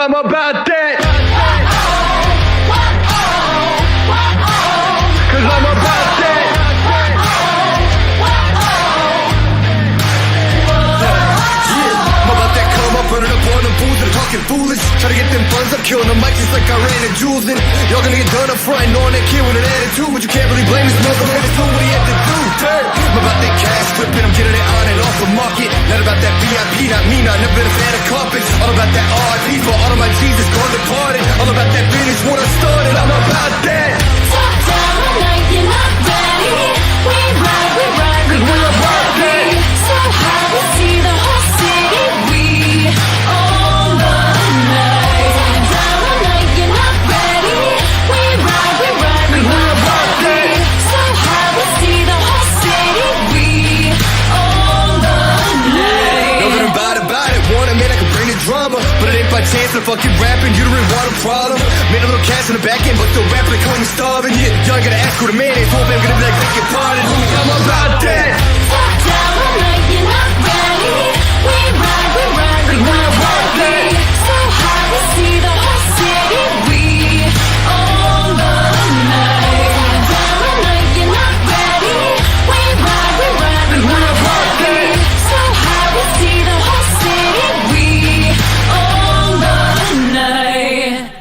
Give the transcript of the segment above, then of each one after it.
I'm about that. Cause I'm about that. I'm about that come up, running up on the booth and talking foolish. Try to get them funds up, killing the mic just like I ran and jewels in. Y'all gonna get done up front, knowing that kid with an attitude, but you can't really blame this motherfucker for what he had to do. I'm about that cash flipping, I'm getting it on and off the market. Not about that VIP, not me, not never been a fan of carpets. All about that RIP for all of my Jesus gone departed. All about that business when I started, I'm about that. Talk down all night, you're not ready. We ride, cause we're about that. So high, we see the whole city. We own the night. Talk down all night, you're not ready. We ride, cause we're about that. So high, we see the whole city. We own the night. Know that I'm about it. Want a man I can bring the drama, but it ain't by chance. I'm fucking rapping, you don't really want a problem. Made a little cash in the back end, but still rapping, calling me starving. Yeah, y'all gotta ask who the man is. Hope I'm gonna be like, beg your pardon. I'm about that. Talk down all night, you're not ready. We ride, cause we're about that. So high, we see the whole city. We own the night. Talk down all night, you're not ready. We ride, cause we're about that. So high, we see the whole city. We own the night.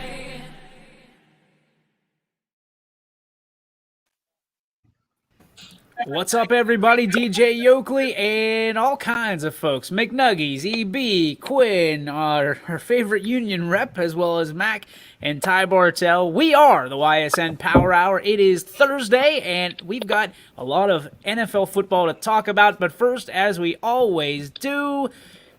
What's up, everybody? DJ Yoakley and all kinds of folks. McNuggies, EB, Quinn, our favorite union rep, as well as Mac and Ty Bartell. We are the Ysn Power Hour. It is Thursday, and we've got a lot of NFL football to talk about. But first, as we always do,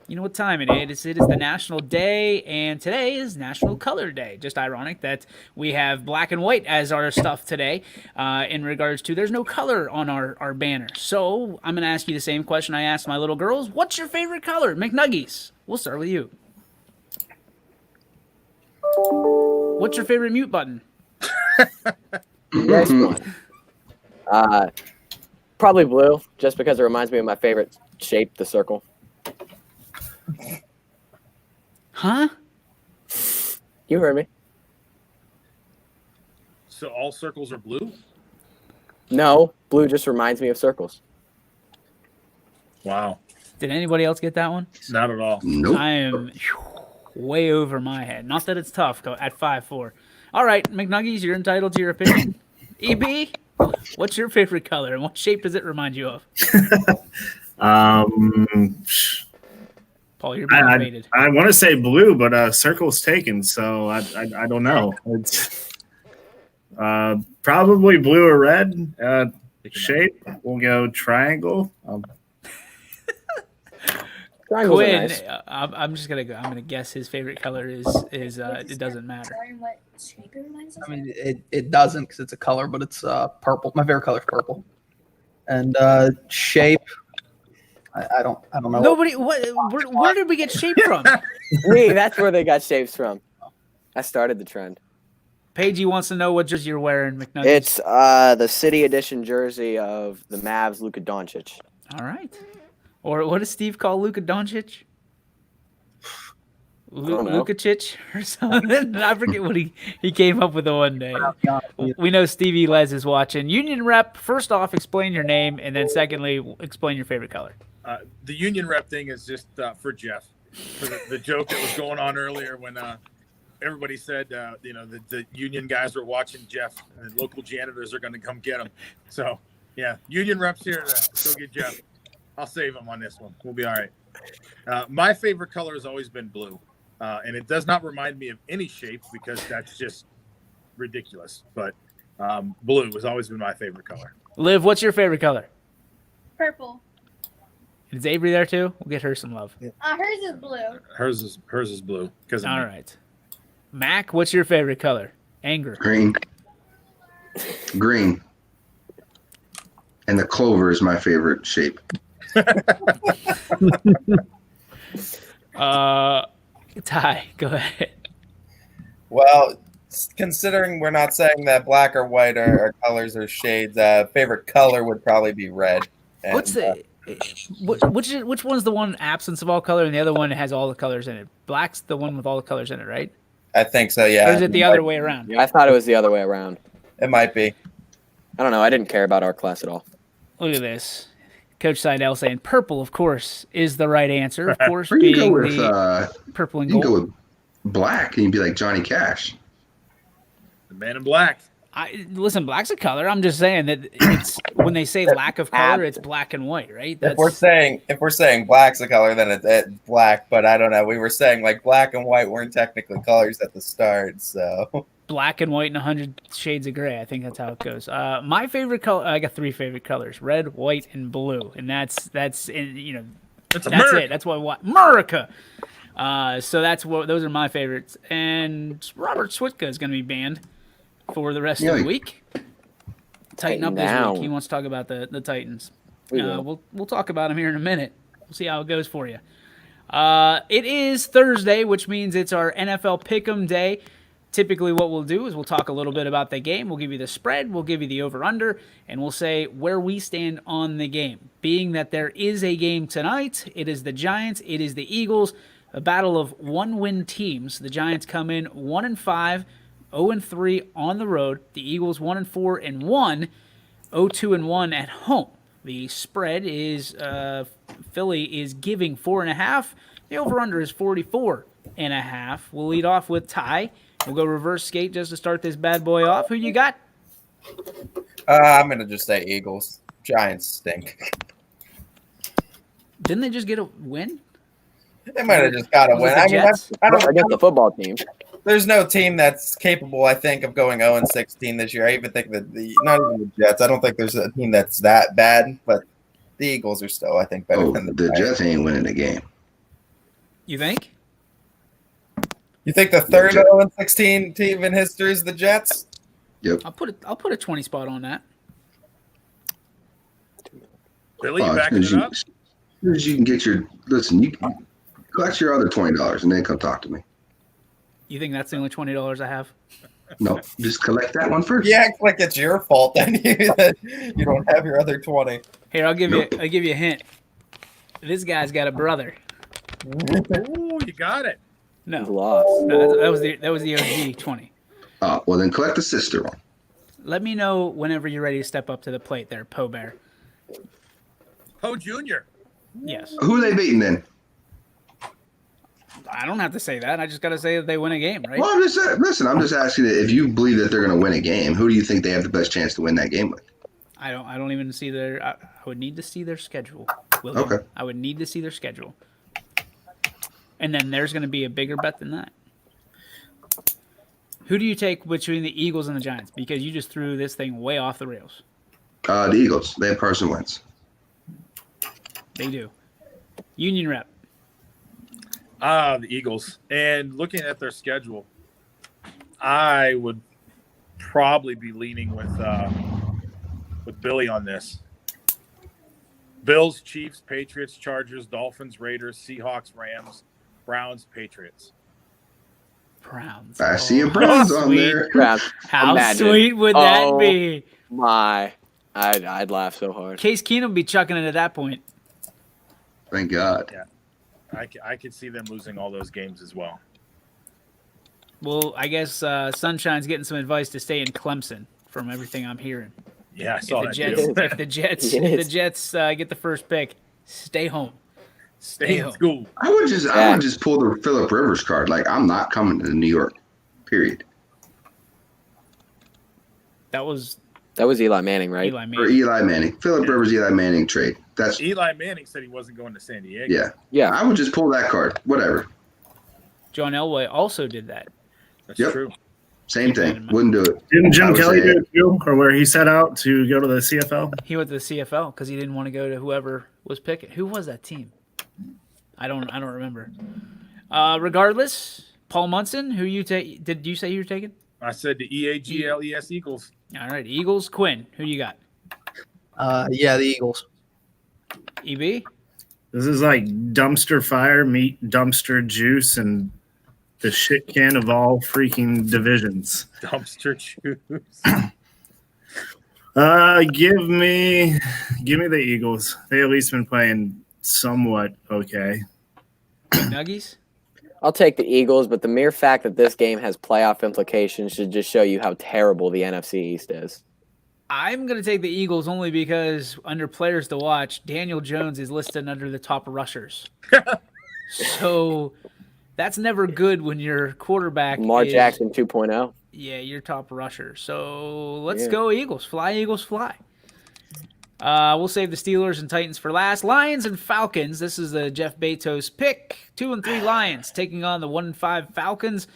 you know what time it is. It is the National Day, and today is National Color Day. Just ironic that we have black and white as our stuff today in regards to there's no color on our banner. So I'm going to ask you the same question I asked my little girls. What's your favorite color? McNuggies, we'll start with you. What's your favorite mute button? Next one. Probably blue, just because it reminds me of my favorite shape, the circle. Huh? You heard me. So all circles are blue? No, blue just reminds me of circles. Wow. Did anybody else get that one? Not at all. Nope. I am way over my head. Not that it's tough at 5'4". All right, McNuggies, you're entitled to your opinion. EB, what's your favorite color, and what shape does it remind you of? Paul, you're motivated. I want to say blue, but circle's taken, so I don't know. It's probably blue or red. Shape, we'll go triangle. Triangles are Quinn, nice. I'm just gonna go. I'm gonna guess his favorite color is it doesn't matter. What shape it reminds us I mean, it doesn't because it's a color, but it's purple. My favorite color is purple. And shape, I don't know. Nobody. Where did we get shape from? Me, that's where they got shapes from. I started the trend. Paigey wants to know what jersey you're wearing, McNugget. It's the City Edition jersey of the Mavs, Luka Doncic. All right. Or what does Steve call Luka Doncic? Lukacic or something. I forget what he came up with the one day. We know Stevie Les is watching. Union rep, first off, explain your name, and then secondly, explain your favorite color. The union rep thing is just for Jeff. For the joke that was going on earlier when everybody said, the union guys were watching Jeff and local janitors are going to come get him. So, yeah, union reps here to go get Jeff. I'll save him on this one. We'll be all right. My favorite color has always been blue. And it does not remind me of any shape because that's just ridiculous. But blue has always been my favorite color. Liv, what's your favorite color? Purple. Is Avery there too? We'll get her some love. Hers is blue. Hers is blue. All right. Mac, what's your favorite color? Anger. Green. Green. And the clover is my favorite shape. Ty, go ahead. Well, considering we're not saying that black or white are colors or shades, favorite color would probably be red. And, Which one's the one absence of all color, and the other one has all the colors in it? Black's the one with all the colors in it, right? I think so. Yeah. Or is it the other way around? I thought it was the other way around. It might be. I don't know. I didn't care about art class at all. Look at this. Coach Seidel saying purple, of course, is the right answer. Of course, Or you being can go with the purple and you can gold. go with black, and you'd be like Johnny Cash. The Man in Black. Listen, black's a color. I'm just saying that it's when they say lack of color, it's black and white, right? If we're saying black's a color, then it's black. But I don't know. We were saying like black and white weren't technically colors at the start, so black and white and 100 shades of gray. I think that's how it goes. My favorite color. I got 3 favorite colors: red, white, and blue. And that's that's it. That's what America. So those are my favorites. And Robert Switka is going to be banned for the rest of the week. Tighten up this week. He wants to talk about the Titans. We'll talk about them here in a minute. We'll see how it goes for you. It is Thursday, which means it's our NFL Pick'em Day. Typically what we'll do is we'll talk a little bit about the game. We'll give you the spread. We'll give you the over-under. And we'll say where we stand on the game. Being that there is a game tonight, it is the Giants, it is the Eagles. A battle of one-win teams. The Giants come in 1-5. 0-3 on the road. The Eagles 1-4-1, 0-2-1 at home. The spread is Philly is giving 4.5. The over/under is 44.5. We'll lead off with Ty. We'll go reverse skate just to start this bad boy off. Who you got? I'm gonna just say Eagles. Giants stink. Didn't they just get a win? They might have just got a win. I don't against the football team. There's no team that's capable, I think, of going 0-16 this year. I even think that not even the Jets. I don't think there's a team that's that bad, but the Eagles are still, I think, better than the Jets ain't winning the game. You think? You think the third 0-16 team in history is the Jets? Yep. I'll put a 20 spot on that. Billy, you backing it up? As soon as you can get you can collect your other $20 and then come talk to me. You think that's the only $20 I have? No, just collect that one first. Yeah, act like it's your fault then you don't have your other 20. Here, I'll give you a hint. This guy's got a brother. Ooh, you got it. No, Lost. no, that was the OG 20. Well, then collect the sister one. Let me know whenever you're ready to step up to the plate there, Poe Bear. Poe Jr. Yes. Who are they beating then? I don't have to say that. I just got to say that they win a game, right? Well, I'm just asking if you believe that they're going to win a game, who do you think they have the best chance to win that game with? I don't even see their. I would need to see their schedule. William. Okay. I would need to see their schedule, and then there's going to be a bigger bet than that. Who do you take between the Eagles and the Giants? Because you just threw this thing way off the rails. The Eagles. They have Carson Wentz. They do. Union rep. The Eagles. And looking at their schedule, I would probably be leaning with Billy on this. Bills, Chiefs, Patriots, Chargers, Dolphins, Raiders, Seahawks, Rams, Browns, Patriots. Browns. I see a Browns on sweet. there. How Imagine. sweet would that be? I'd laugh so hard. Case Keenum would be chucking it at that point. Thank God. Yeah. I could see them losing all those games as well. Well, I guess Sunshine's getting some advice to stay in Clemson from everything I'm hearing. Yeah, I saw that If the Jets get the first pick, stay home. Stay in school. I would just pull the Phillip Rivers card. Like, I'm not coming to New York. Period. That was Eli Manning, right? Or Eli Manning. Phillip Rivers, Eli Manning trade. That's Eli Manning said he wasn't going to San Diego. Yeah. I would just pull that card. Whatever. John Elway also did that. That's true. Same thing. Wouldn't do it. Didn't Jim Kelly do it too? Or where he set out to go to the CFL? He went to the CFL because he didn't want to go to whoever was picking. Who was that team? I don't remember. Regardless, Paul Munson, who you take? Did you say you were taking? I said the EAGLES Eagles. All right, Eagles. Quinn, who you got? Yeah, the Eagles. EB? This is like dumpster fire meet dumpster juice and the shit can of all freaking divisions. Dumpster juice. Give me the Eagles. They at least been playing somewhat okay. Nuggies? I'll take the Eagles, but the mere fact that this game has playoff implications should just show you how terrible the NFC East is. I'm going to take the Eagles only because under players to watch, Daniel Jones is listed under the top rushers. So that's never good when your quarterback Lamar is, Jackson 2.0. Yeah, your top rusher. So let's go Eagles. Fly, Eagles, fly. We'll save the Steelers and Titans for last. Lions and Falcons. This is the Jeff Bezos pick. 2-3 Lions taking on the 1-5 Falcons.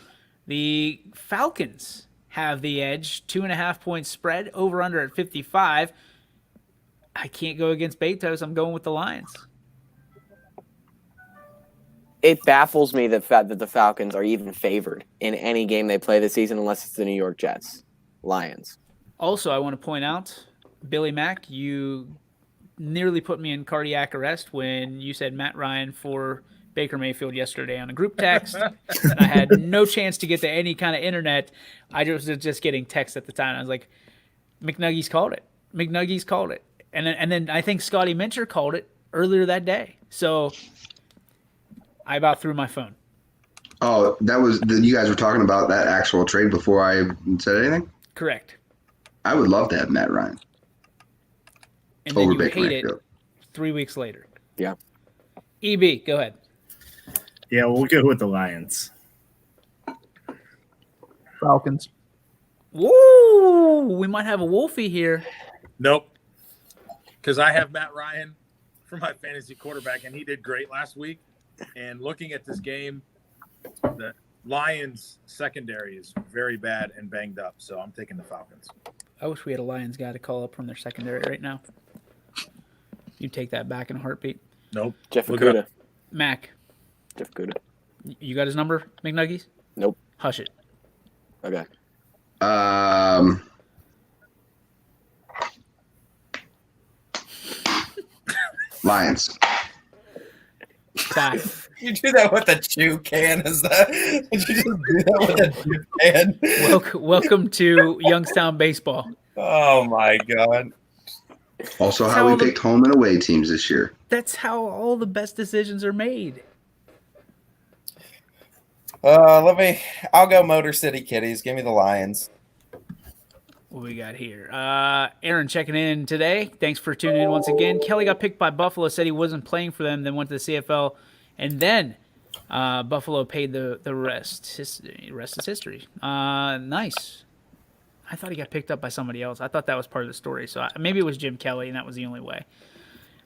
The Falcons have the edge. 2.5-point spread. Over under at 55. I can't go against Bezos. I'm going with the Lions. It baffles me the fact that the Falcons are even favored in any game they play this season unless it's the New York Jets. Lions. Also, I want to point out, Billy Mack, you nearly put me in cardiac arrest when you said Matt Ryan for Baker Mayfield yesterday on a group text. I had no chance to get to any kind of internet. I was just getting text at the time. I was like, McNuggies called it. McNuggies called it. And then I think Scotty Mincher called it earlier that day. So I about threw my phone. Oh, you guys were talking about that actual trade before I said anything? Correct. I would love to have Matt Ryan. And then Over you Baker hate it Mayfield. 3 weeks later. Yeah. EB, go ahead. Yeah, we'll go with the Lions. Falcons. Woo! We might have a Wolfie here. Nope. Because I have Matt Ryan for my fantasy quarterback, and he did great last week. And looking at this game, the Lions secondary is very bad and banged up, so I'm taking the Falcons. I wish we had a Lions guy to call up from their secondary right now. You'd take that back in a heartbeat. Nope. Jeff Look Okuda. up. Mac, Jeff Okuda. you got his number, McNuggies? Nope. Hush it. Okay. Lions. Bye. You do that with a chew can? Is that? Did you just do that with a chew can? Welcome to Youngstown baseball. Oh my god! Also, That's how how we the- picked home and away teams this year. That's how all the best decisions are made. I'll go Motor City Kitties. Give me the Lions. What we got here? Aaron checking in today. Thanks for tuning in once again. Kelly got picked by Buffalo, said he wasn't playing for them, then went to the CFL, and then Buffalo paid the rest. Rest is history. Nice. I thought he got picked up by somebody else. I thought that was part of the story. So maybe it was Jim Kelly, and that was the only way.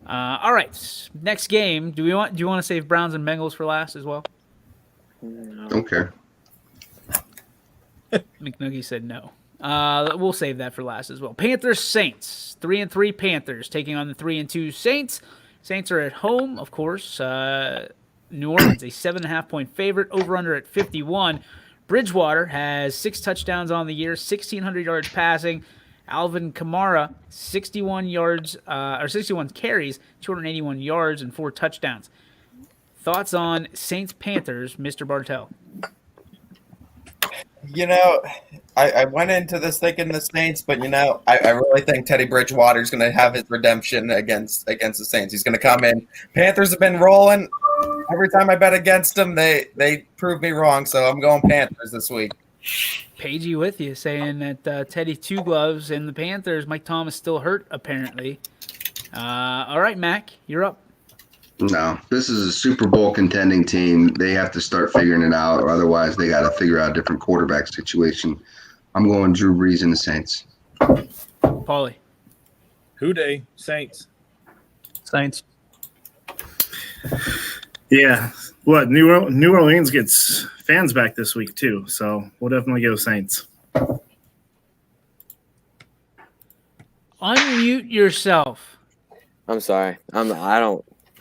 All right, next game. Do you want to save Browns and Bengals for last as well? Don't care. McNuggie said no. We'll save that for last as well. Panthers Saints. 3-3 Panthers taking on the 3-2 Saints. Saints are at home, of course. New Orleans, a 7.5-point favorite. Over under at 51. Bridgewater has 6 touchdowns on the year, 1,600 yards passing. Alvin Kamara, 61 carries, 281 yards, and 4 touchdowns. Thoughts on Saints Panthers, Mr. Bartell? You know, I went into this thinking the Saints, but I really think Teddy Bridgewater is going to have his redemption against the Saints. He's going to come in. Panthers have been rolling. Every time I bet against them, they prove me wrong. So I'm going Panthers this week. Pagey with you, saying that Teddy Two Gloves and the Panthers, Mike Thomas still hurt, apparently. All right, Mac, you're up. No, this is a Super Bowl contending team. They have to start figuring it out, or otherwise they got to figure out a different quarterback situation. I'm going Drew Brees and the Saints. Paulie. Who Dey? Saints. Saints. Yeah. What, New Orleans gets fans back this week too, so we'll definitely go Saints. Unmute yourself. I'm sorry.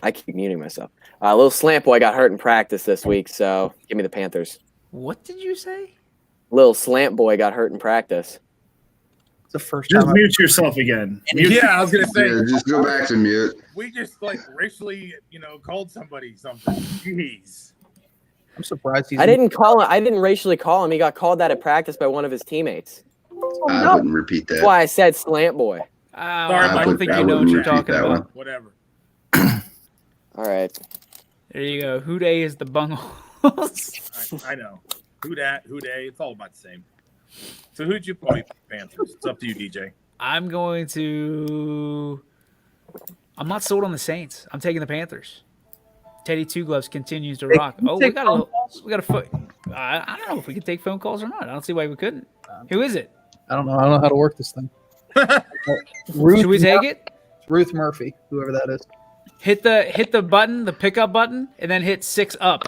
I keep muting myself. A little slant boy got hurt in practice this week, so give me the Panthers. What did you say? Little slant boy got hurt in practice. It's the first Just time. mute yourself again. Mute. Yeah, I was gonna say. Yeah, just go back to mute. We just racially, called somebody something. Jeez. I'm surprised he's. I didn't racially call him. He got called that at practice by one of his teammates. I wouldn't repeat That's that. why I said slant boy. I don't think you know what you're talking about. Whatever. All right. There you go. Who day is the Bungles? I know. Who dat? Who day? It's all about the same. So who'd you play? Panthers. It's up to you, DJ. I'm going to. I'm not sold on the Saints. I'm taking the Panthers. Teddy Two Gloves continues to rock. Oh, we got a foot. I don't know if we can take phone calls or not. I don't see why we couldn't. Who is it? I don't know. I don't know how to work this thing. Should we take it? Ruth Murphy, whoever that is. Hit the button, the pickup button, and then hit 6 up.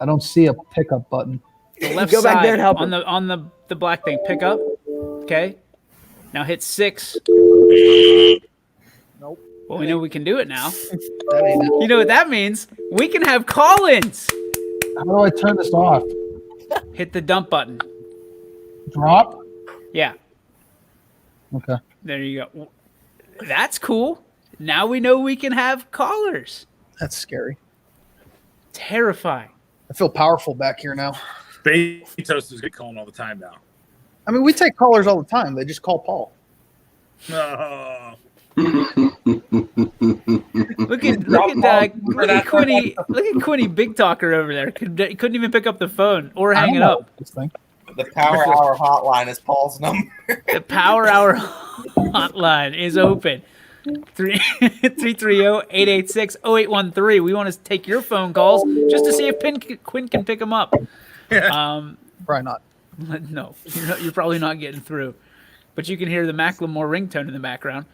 I don't see a pickup button. The left Go back side there and help on the black thing. Pick up. Okay. Now hit 6. Nope. Well, we know we can do it now. That ain't it. You know what that means? We can have call-ins. How do I turn this off? Hit the dump button. Drop? Yeah. Okay. There you go. That's cool. Now we know we can have callers. That's scary. Terrifying. I feel powerful back here now. Bezos is calling all the time now. I mean, we take callers all the time. They just call Paul. Oh. Look at Quinny Big Talker over there. Couldn't even pick up the phone or hang it up. This thing. The Power Hour hotline is Paul's number. The Power Hour hotline is open. 330-886-0813. We want to take your phone calls just to see if Quinn can pick them up. Probably not. No, you're probably not getting through. But you can hear the Macklemore ringtone in the background.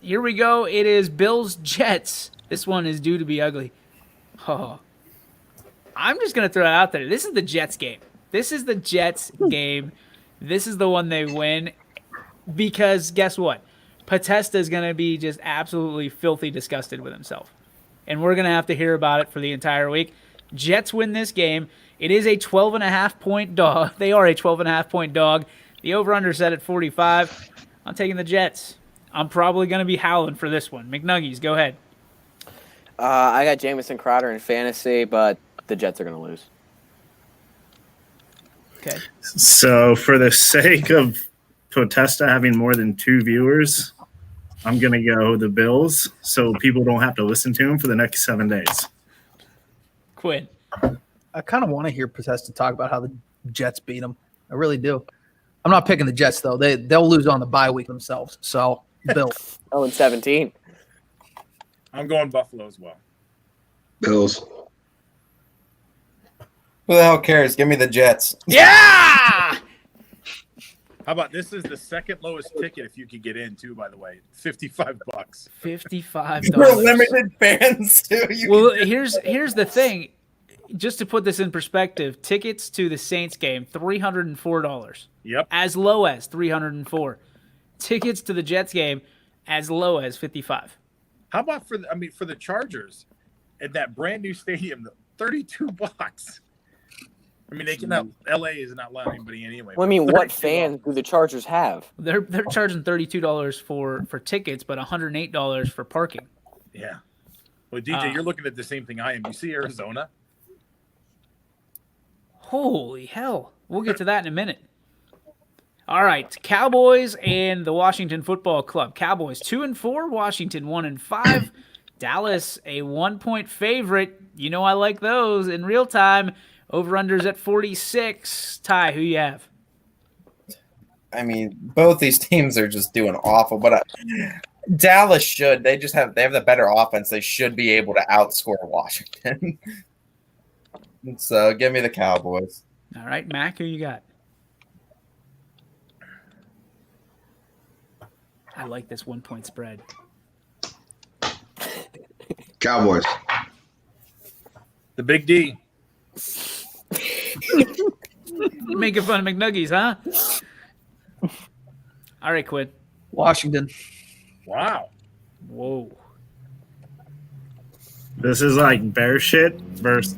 Here we go. It is Bills Jets. This one is due to be ugly. Oh. I'm just going to throw it out there. This is the Jets game. This is the Jets game. This is the one they win. Because guess what? Potesta is going to be just absolutely filthy disgusted with himself. And we're going to have to hear about it for the entire week. Jets win this game. It is a 12.5-point dog. They are a 12.5-point dog. The over-under set at 45. I'm taking the Jets. I'm probably going to be howling for this one. McNuggies, go ahead. I got Jamison Crowder in fantasy, but the Jets are going to lose. Okay. So for the sake of Potesta having more than 2 viewers, I'm going to go the Bills so people don't have to listen to him for the next 7 days. Quinn. I kind of want to hear Potesta talk about how the Jets beat them. I really do. I'm not picking the Jets, though. They'll lose on the bye week themselves. So, Bills. 0-17. I'm going Buffalo as well. Bills. Who the hell cares? Give me the Jets. Yeah! How about this is the second lowest ticket if you could get in too, by the way. $55. $55. We're limited fans too. Well, here's the thing. Just to put this in perspective, tickets to the Saints game, $304. Yep. As low as $304. Tickets to the Jets game, as low as $55. How about for the Chargers at that brand new stadium, $32. I mean, they can not. LA is not letting anybody in anyway. Well, I mean, what fans do the Chargers have? They're charging $32 for tickets, but $108 for parking. Yeah. Well, DJ, you're looking at the same thing I am. You see Arizona? Holy hell. We'll get to that in a minute. All right, Cowboys and the Washington Football Club. Cowboys 2-4, Washington 1-5. Dallas a 1-point favorite. You know I like those in real time. Over-unders at 46. Ty, who you have? I mean, both these teams are just doing awful, but Dallas should. They have the better offense. They should be able to outscore Washington. So give me the Cowboys. All right, Mac, who you got? I like this 1-point spread. Cowboys. The Big D. You're making fun of McNuggies, huh? All right, Quinn. Washington. Wow. Whoa. This is like bear shit versus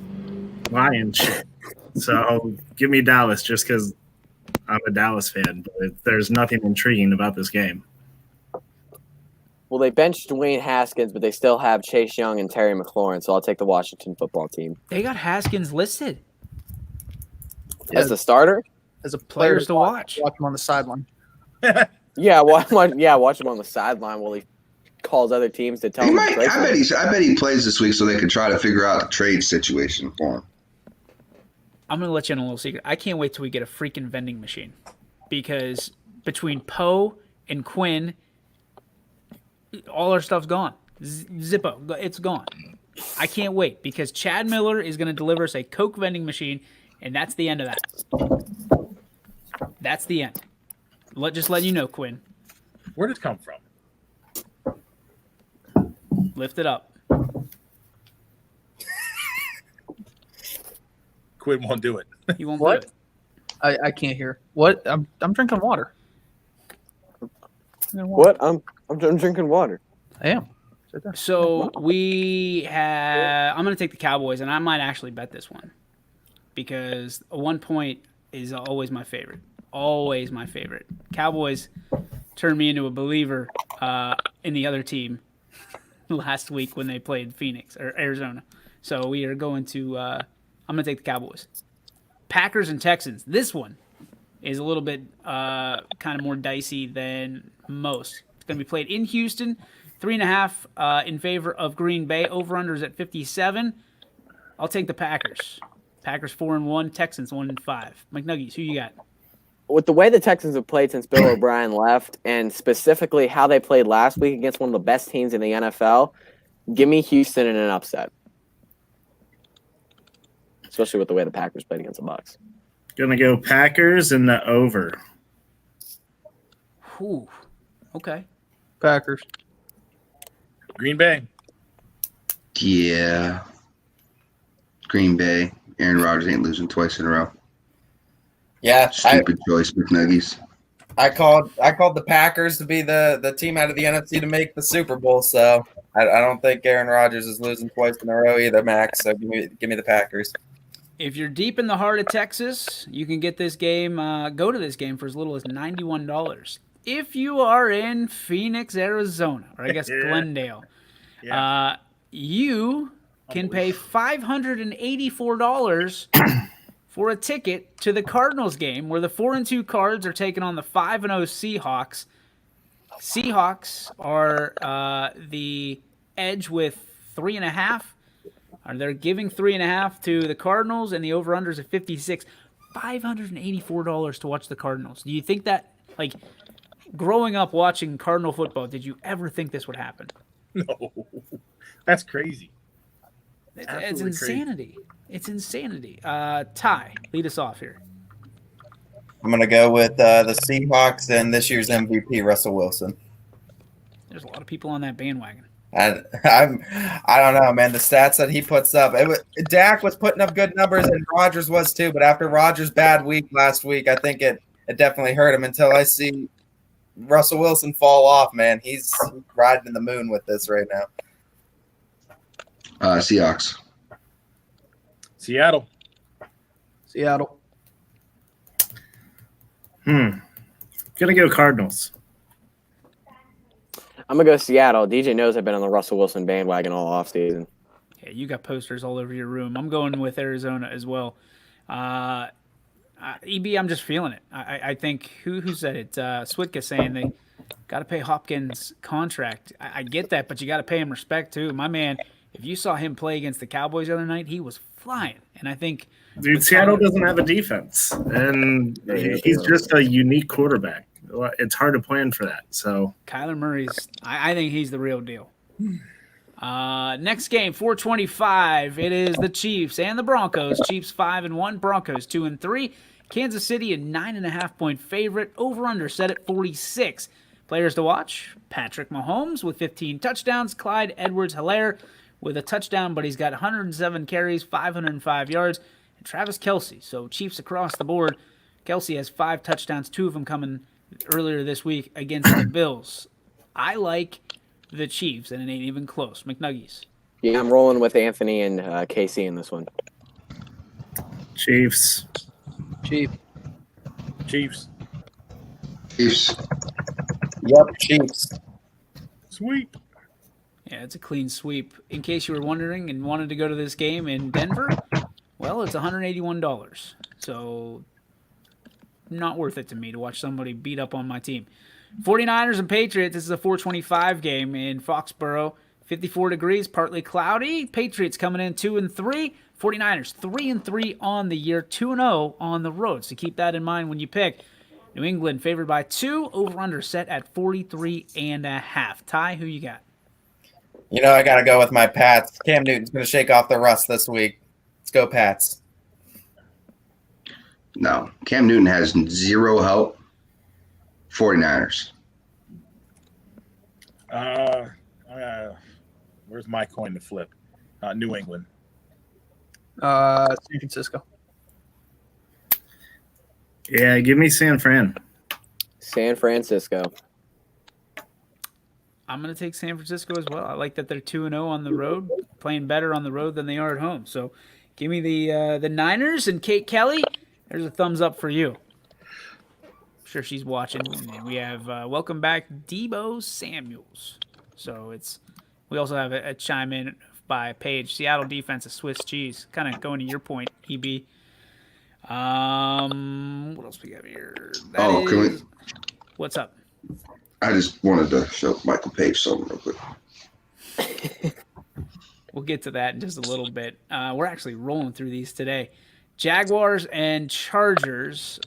lion shit. So give me Dallas just because I'm a Dallas fan. But there's nothing intriguing about this game. Well, they benched Dwayne Haskins, but they still have Chase Young and Terry McLaurin, so I'll take the Washington football team. They got Haskins listed. As the starter? as a player Players to watch. watch him on the sideline. Yeah, watch him on the sideline while he calls other teams to tell He him. might. to trade for him. I bet he plays this week so they can try to figure out the trade situation for him. I'm going to let you in a little secret. I can't wait till we get a freaking vending machine because between Poe and Quinn, all our stuff's gone. Zippo, it's gone. I can't wait because Chad Miller is going to deliver us a Coke vending machine, and that's the end of that. That's the end. Just letting you know, Quinn. Where did it come from? Lift it up. Quinn won't do it. You won't What? do it. I can't hear. What? I'm drinking water. What? I'm drinking water. I am. It's right there. So we have. I'm going to take the Cowboys, and I might actually bet this one because a 1 point is always my favorite. Always my favorite. Cowboys turned me into a believer in the other team last week when they played Phoenix or Arizona. So we are going to. I'm going to take the Cowboys. Packers and Texans. This one is a little bit kind of more dicey than most. It's going to be played in Houston. 3.5 in favor of Green Bay. Over-unders at 57. I'll take the Packers. Packers 4-1. Texans 1-5. McNuggies, who you got? With the way the Texans have played since Bill O'Brien left, and specifically how they played last week against one of the best teams in the NFL, give me Houston in an upset. Especially with the way the Packers played against the Bucs. Gonna go Packers in the over. Ooh. Okay. Packers. Green Bay. Yeah. Green Bay. Aaron Rodgers ain't losing twice in a row. Yeah, Stupid choice, McNuggies. I called the Packers to be the team out of the NFC to make the Super Bowl. So I don't think Aaron Rodgers is losing twice in a row either, Max. So give me the Packers. If you're deep in the heart of Texas, you can get this game, go to this game for as little as $91. If you are in Phoenix, Arizona, or I guess Yeah. Glendale, Yeah. you can pay $584 for a ticket to the Cardinals game where the 4-2 Cards are taking on the 5-0 Seahawks. Seahawks are the edge with 3.5. They're giving 3.5 to the Cardinals, and the over-unders at 56. $584 to watch the Cardinals. Do you think that, like, growing up watching Cardinal football, did you ever think this would happen? No. That's crazy. It's Absolutely insanity. It's insanity. Ty, lead us off here. I'm gonna go with the Seahawks and this year's MVP Russell Wilson. There's a lot of people on that bandwagon. I don't know, man. The stats that he puts up, Dak was putting up good numbers, and Rodgers was too. But after Rodgers' bad week last week, I think it definitely hurt him. Until I see Russell Wilson fall off, man, he's riding the moon with this right now. Seahawks. Seattle. Seattle. Gonna go Cardinals. I'm going to go Seattle. DJ knows I've been on the Russell Wilson bandwagon all offseason. Yeah, you got posters all over your room. I'm going with Arizona as well. EB, I'm just feeling it. I think, who said it? Switka saying they got to pay Hopkins' contract. I get that, but you got to pay him respect too. My man, if you saw him play against the Cowboys the other night, he was flying. And I think Dude, Seattle doesn't have a defense, and he's just a unique quarterback. It's hard to plan for that. So Kyler Murray's, I think he's the real deal. Next game, 425. It is the Chiefs and the Broncos. Chiefs 5-1, Broncos 2-3. Kansas City a 9.5-point favorite. Over/under set at 46. Players to watch: Patrick Mahomes with 15 touchdowns. Clyde Edwards-Helaire with a touchdown, but he's got 107 carries, 505 yards. And Travis Kelce. So Chiefs across the board. Kelce has 5 touchdowns, 2 of them coming earlier this week against the Bills. I like the Chiefs, and it ain't even close. McNuggies. Yeah, I'm rolling with Anthony and KC in this one. Chiefs. Chiefs. Chiefs. Chiefs. Yep, Chiefs. Sweet. Yeah, it's a clean sweep. In case you were wondering and wanted to go to this game in Denver, well, it's $181. So not worth it to me to watch somebody beat up on my team. 49ers and Patriots. This is a 425 game in Foxborough. 54 degrees, partly cloudy. Patriots coming in 2-3. 49ers 3-3 on the year, 2-0 on the road. So keep that in mind when you pick. New England favored by 2. Over/under set at 43.5. Ty, who you got? You know, I got to go with my Pats. Cam Newton's going to shake off the rust this week. Let's go, Pats. No, Cam Newton has zero help. 49ers. Where's my coin to flip? New England. San Francisco. Yeah, give me San Fran. San Francisco. I'm going to take San Francisco as well. I like that they're 2-0 on the road, playing better on the road than they are at home. So give me the Niners. And Kate Kelly, there's a thumbs up for you. I'm sure she's watching. And we have welcome back Debo Samuels. So we also have a chime in by Paige. Seattle defense is Swiss cheese. Kind of going to your point, EB. What else we got here? What's up? I just wanted to show Michael Page something real quick. We'll get to that in just a little bit. We're actually rolling through these today. Jaguars and Chargers.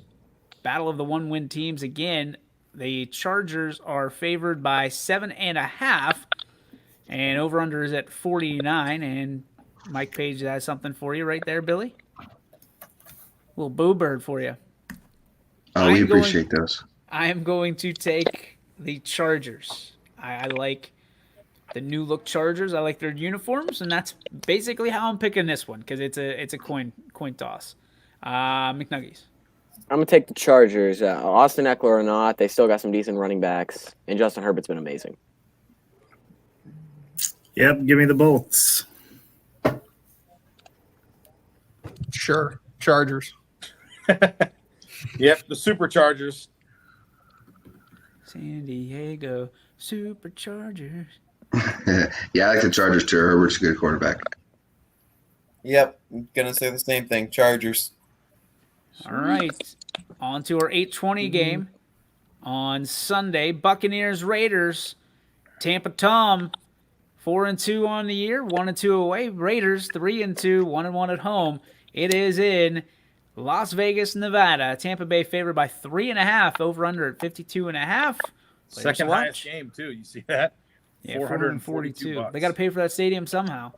Battle of the one-win teams again. The Chargers are favored by 7.5. And over-under is at 49. And Mike Page has something for you right there, Billy. Little boo bird for you. Oh, we appreciate those. I am going to take the Chargers. I like the new look Chargers. I like their uniforms, and that's basically how I'm picking this one because it's a coin toss. McNuggies. I'm gonna take the Chargers. Austin Eckler or not, they still got some decent running backs, and Justin Herbert's been amazing. Yep, give me the Bolts. Sure. Chargers. Yep, the Superchargers. San Diego Superchargers. Yeah, I like the Chargers too. Herbert's a good quarterback. Yep, I'm going to say the same thing. Chargers. All right. On to our 8:20 game on Sunday. Buccaneers, Raiders. Tampa Tom, 4-2 on the year, 1-2 away. Raiders, 3-2, 1-1 at home. It is in Las Vegas, Nevada. Tampa Bay favored by 3.5. Over/under at 52.5. Second highest game too. You see that? Yeah, 442. They got to pay for that stadium somehow.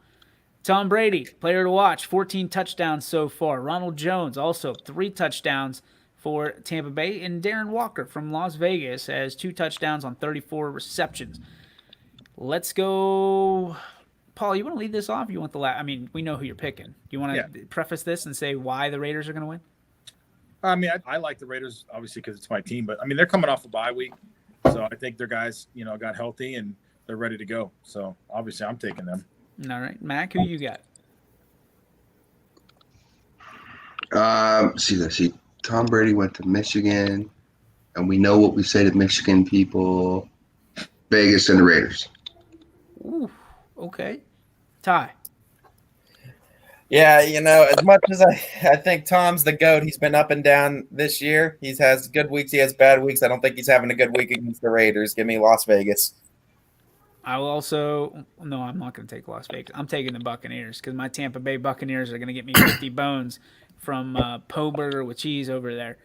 Tom Brady, player to watch, 14 touchdowns so far. Ronald Jones, also 3 touchdowns for Tampa Bay. And Darren Walker from Las Vegas has 2 touchdowns on 34 receptions. Let's go. Paul, you want to lead this off? You want the I mean, we know who you're picking. Do you want to preface this and say why the Raiders are going to win? I mean, I like the Raiders, obviously, because it's my team. But, I mean, they're coming off a bye week. So I think their guys, got healthy and they're ready to go. So, obviously, I'm taking them. All right. Mac, who you got? See, Tom Brady went to Michigan, and we know what we say to Michigan people. Vegas and the Raiders. Ooh, okay. Ty. Yeah, as much as I think Tom's the GOAT, he's been up and down this year. He has good weeks, he has bad weeks. I don't think he's having a good week against the Raiders. Give me Las Vegas. I will also – no, I'm not going to take Las Vegas. I'm taking the Buccaneers because my Tampa Bay Buccaneers are going to get me 50 bones from Po Burger with cheese over there.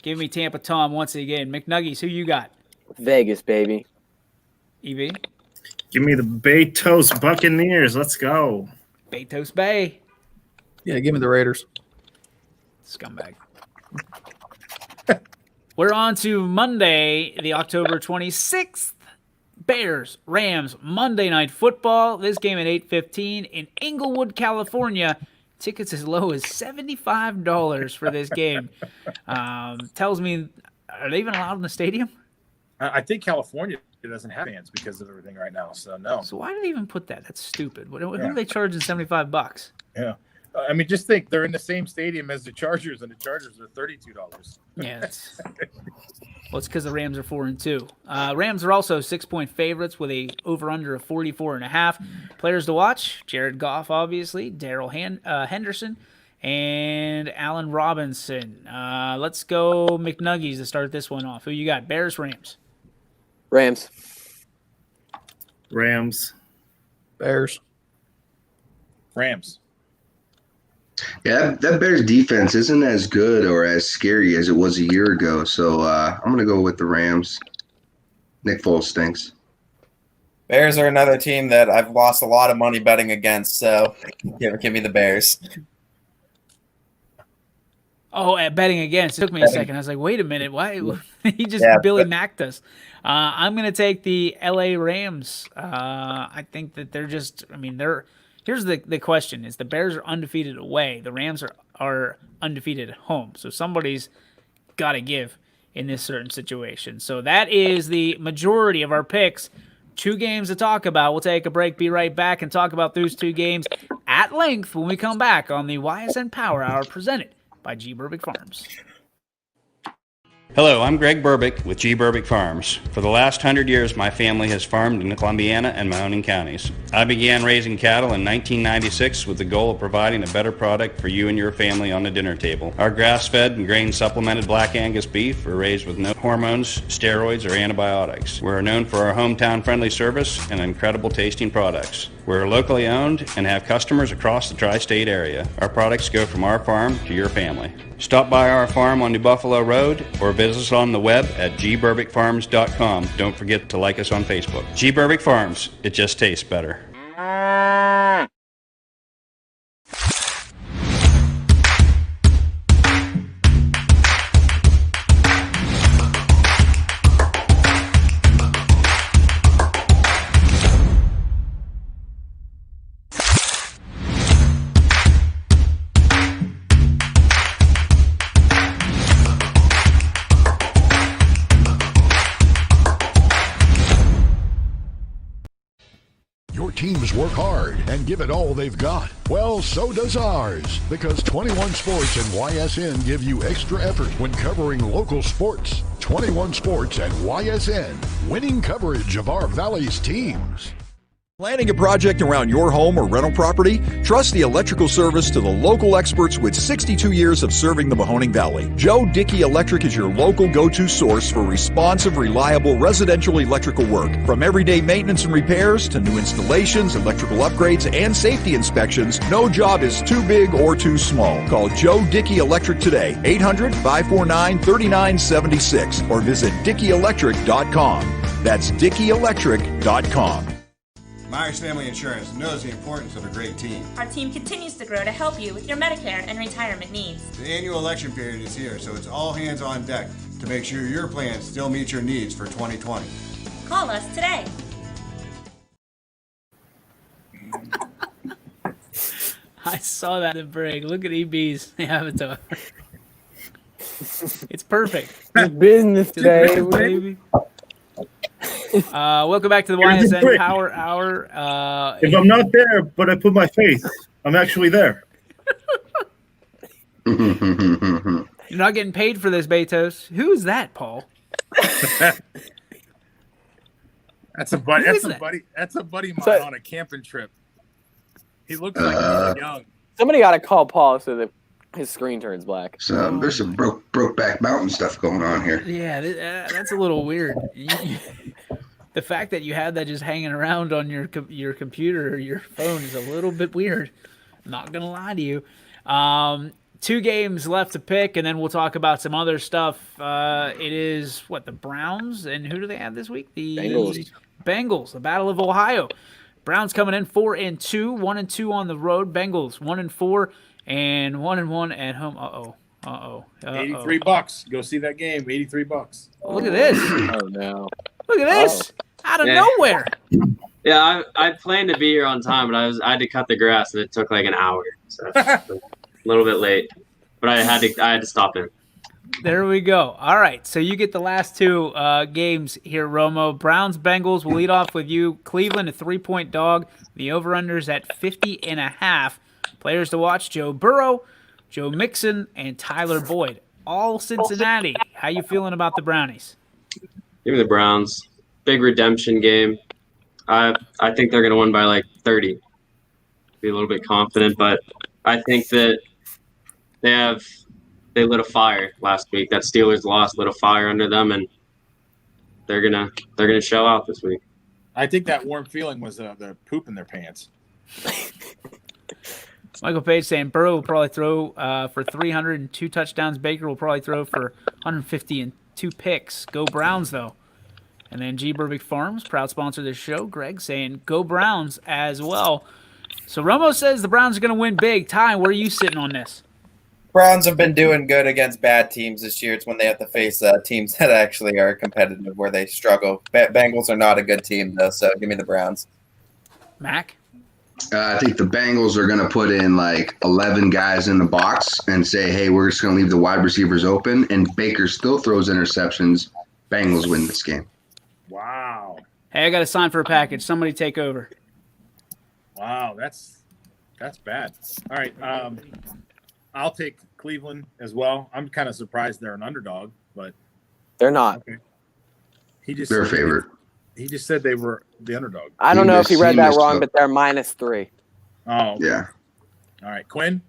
Give me Tampa Tom once again. McNuggies, who you got? Vegas, baby. EV? Give me the Baytos Buccaneers. Let's go. Baytos Bay. Yeah, give me the Raiders. Scumbag. We're on to Monday, the October 26th. Bears, Rams, Monday Night Football. This game at 8:15 in Inglewood, California. Tickets as low as $75 for this game. Tells me, are they even allowed in the stadium? I think California doesn't have fans because of everything right now. So, no. So why did they even put that? That's stupid. Who are they charging $75? Yeah. I mean, just think they're in the same stadium as the Chargers, and the Chargers are $32. Yeah. Well, it's because the Rams are 4-2. Rams are also 6-point favorites with a over/under of 44.5. Players to watch: Jared Goff, obviously, Darrell Henderson, and Allen Robinson. Let's go McNuggies to start this one off. Who you got? Bears, Rams? Rams. Rams. Bears. Rams. Yeah, that Bears defense isn't as good or as scary as it was a year ago. So I'm going to go with the Rams. Nick Foles stinks. Bears are another team that I've lost a lot of money betting against, so give me the Bears. Oh, at betting against. It took me a second. I was like, wait a minute. Why? He just Billy Macked us. I'm going to take the LA Rams. I think that they're just, here's the question is the Bears are undefeated away. The Rams are undefeated at home. So somebody's got to give in this certain situation. So that is the majority of our picks. 2 games to talk about. We'll take a break, be right back, and talk about those 2 games at length when we come back on the Ysn Power Hour presented by G. Burbick Farms. Hello, I'm Greg Burbick with G. Burbick Farms. For the last 100 years, my family has farmed in the Columbiana and Mahoning counties. I began raising cattle in 1996 with the goal of providing a better product for you and your family on the dinner table. Our grass-fed and grain-supplemented Black Angus beef are raised with no hormones, steroids, or antibiotics. We're known for our hometown-friendly service and incredible tasting products. We're locally owned and have customers across the tri-state area. Our products go from our farm to your family. Stop by our farm on New Buffalo Road or visit us on the web at gburbickfarms.com. Don't forget to like us on Facebook. G. Burbick Farms, it just tastes better. Teams work hard and give it all they've got. Well, so does ours, because 21 Sports and YSN give you extra effort when covering local sports. 21 Sports and YSN, winning coverage of our Valley's teams. Planning a project around your home or rental property? Trust the electrical service to the local experts with 62 years of serving the Mahoning Valley. Joe Dickey Electric is your local go-to source for responsive, reliable residential electrical work. From everyday maintenance and repairs to new installations, electrical upgrades, and safety inspections, no job is too big or too small. Call Joe Dickey Electric today, 800-549-3976, or visit DickeyElectric.com. That's DickeyElectric.com. Myers Family Insurance knows the importance of a great team. Our team continues to grow to help you with your Medicare and retirement needs. The annual election period is here, so it's all hands on deck to make sure your plan still meets your needs for 2020. Call us today. I saw that in the break. Look at EB's avatar. It's perfect. Business day, baby. Welcome back to the Ysn Power Hour. If I'm not there, but I put my faith, I'm actually there. You're not getting paid for this, Betos. Who's that, Paul? That's a buddy. That's a buddy of mine on a camping trip. He looks like he's young. Somebody got to call Paul so that his screen turns black. So there's some Brokeback Mountain stuff going on here. Yeah, that's a little weird. The fact that you had that just hanging around on your computer or your phone is a little bit weird. Not gonna lie to you. 2 games left to pick, and then we'll talk about some other stuff. It is the Browns, and who do they have this week? The Bengals, the Battle of Ohio. Browns coming in 4-2, 1-2 on the road. Bengals 1-4 and 1-1 at home. $83. Go see that game. $83. Look at this. Oh no. Look at this. Out of nowhere. Yeah, I planned to be here on time, but I had to cut the grass, and it took like an hour, so a little bit late. But I had to stop in. There we go. All right, so you get the last 2 games here, Romo. Browns, Bengals. We'll lead off with you. Cleveland, a 3-point dog. The over-under's at 50.5. Players to watch: Joe Burrow, Joe Mixon, and Tyler Boyd. All Cincinnati. How you feeling about the Brownies? Give me the Browns. Big redemption game. I think they're going to win by like 30. Be a little bit confident, but I think that they lit a fire last week. That Steelers loss lit a fire under them, and they're gonna show out this week. I think that warm feeling was the poop in their pants. Michael Page saying Burrow will probably throw for 302 touchdowns. Baker will probably throw for 150 and 2 picks. Go Browns, though. And then G. Burbick Farms, proud sponsor of this show. Greg saying go Browns as well. So Romo says the Browns are going to win big. Ty, where are you sitting on this? Browns have been doing good against bad teams this year. It's when they have to face teams that actually are competitive where they struggle. Bengals are not a good team, though, so give me the Browns. Mac? I think the Bengals are going to put in like 11 guys in the box and say, hey, we're just going to leave the wide receivers open. And Baker still throws interceptions. Bengals win this game. Wow. Hey, I got to sign for a package. Somebody take over. Wow, that's bad. All right, I'll take Cleveland as well. I'm kind of surprised they're an underdog, but They're not. okay. They're a favorite. He just said they were the underdog. I don't know if he read that missed wrong, up. but they're -3. Oh, okay. Yeah. All right, Quinn.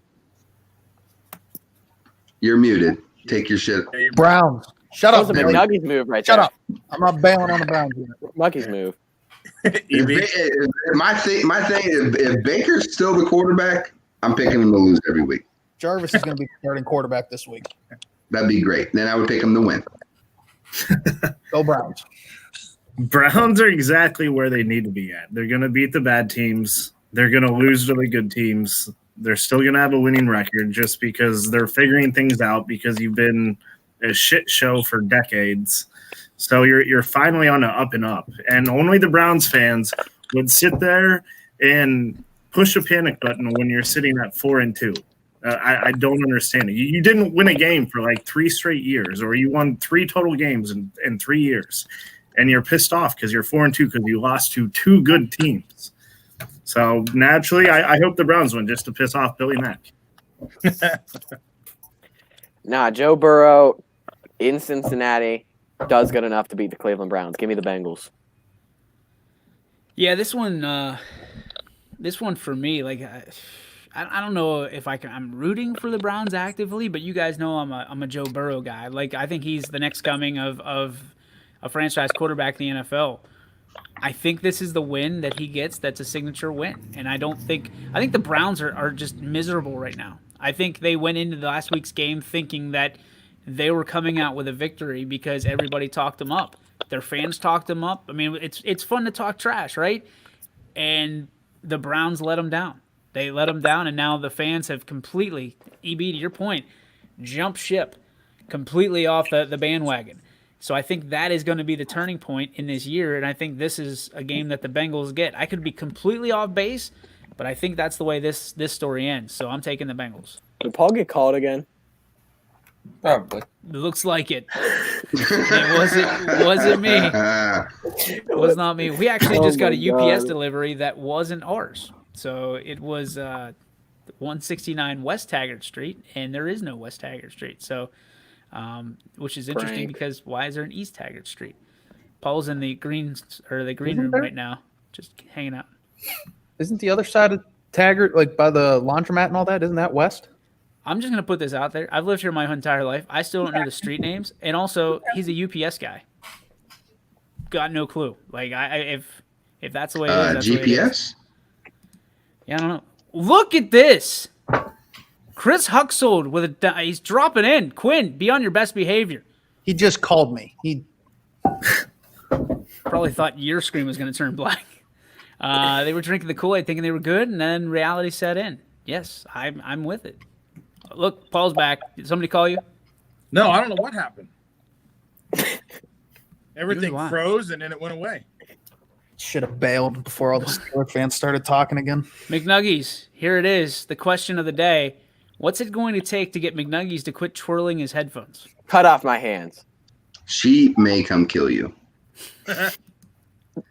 You're muted. Take your shit. Yeah, you're- Browns. Shut That up, was a Billy. McNuggies move right Shut there. up. I'm not bailing on the Browns yet. McNuggies move. My thing is, if Baker's still the quarterback, I'm picking him to lose every week. Jarvis is going to be starting quarterback this week. That'd be great. Then I would pick him to win. Go Browns. Browns are exactly where they need to be at. They're going to beat the bad teams. They're going to lose to the good teams. They're still going to have a winning record just because they're figuring things out because you've been a shit show for decades. So you're finally on an up and up. And only the Browns fans would sit there and push a panic button when you're sitting at 4-2. I don't understand it. You didn't win a game for like 3 straight years, or you won 3 total games in 3 years. And you're pissed off because you're 4-2 because you lost to 2 good teams. So naturally, I hope the Browns win just to piss off Billy Mack. Nah, Joe Burrow in Cincinnati does good enough to beat the Cleveland Browns. Give me the Bengals. Yeah, this one for me, like I don't know if I'm rooting for the Browns actively, but you guys know I'm a Joe Burrow guy. Like I think he's the next coming of a franchise quarterback in the NFL. I think this is the win that he gets that's a signature win. And I think the Browns are just miserable right now. I think they went into the last week's game thinking that they were coming out with a victory because everybody talked them up. Their fans talked them up. I mean, it's fun to talk trash, right? And the Browns let them down. They let them down, and now the fans have completely, EB, to your point, jumped ship completely off the bandwagon. So I think that is going to be the turning point in this year, and I think this is a game that the Bengals get. I could be completely off base, but I think that's the way this story ends. So I'm taking the Bengals. Did Paul get called again? Probably. Looks like it. It wasn't me. It was not me. We actually just got a UPS delivery that wasn't ours. So it was 169 West Taggart Street, and there is no West Taggart Street. So, which is interesting because why is there an East Taggart Street? Paul's in the green room right now, just hanging out. Isn't the other side of Taggart, like by the laundromat and all that, isn't that west? I'm just going to put this out there. I've lived here my entire life. I still don't know the street names. And also, he's a UPS guy. Got no clue. Like, if that's the way it is, that's the way it is. GPS? Yeah, I don't know. Look at this. Chris Huxold with he's dropping in. Quinn, be on your best behavior. He just called me. He probably thought your screen was going to turn black. They were drinking the Kool-Aid thinking they were good, and then reality set in. Yes, I'm with it. Look, Paul's back. Did somebody call you? No, I don't know what happened. Everything froze, and then it went away. should have bailed before all the Steelers fans started talking again. McNuggies, here it is. The question of the day. What's it going to take to get McNuggies to quit twirling his headphones? Cut off my hands. She may come kill you.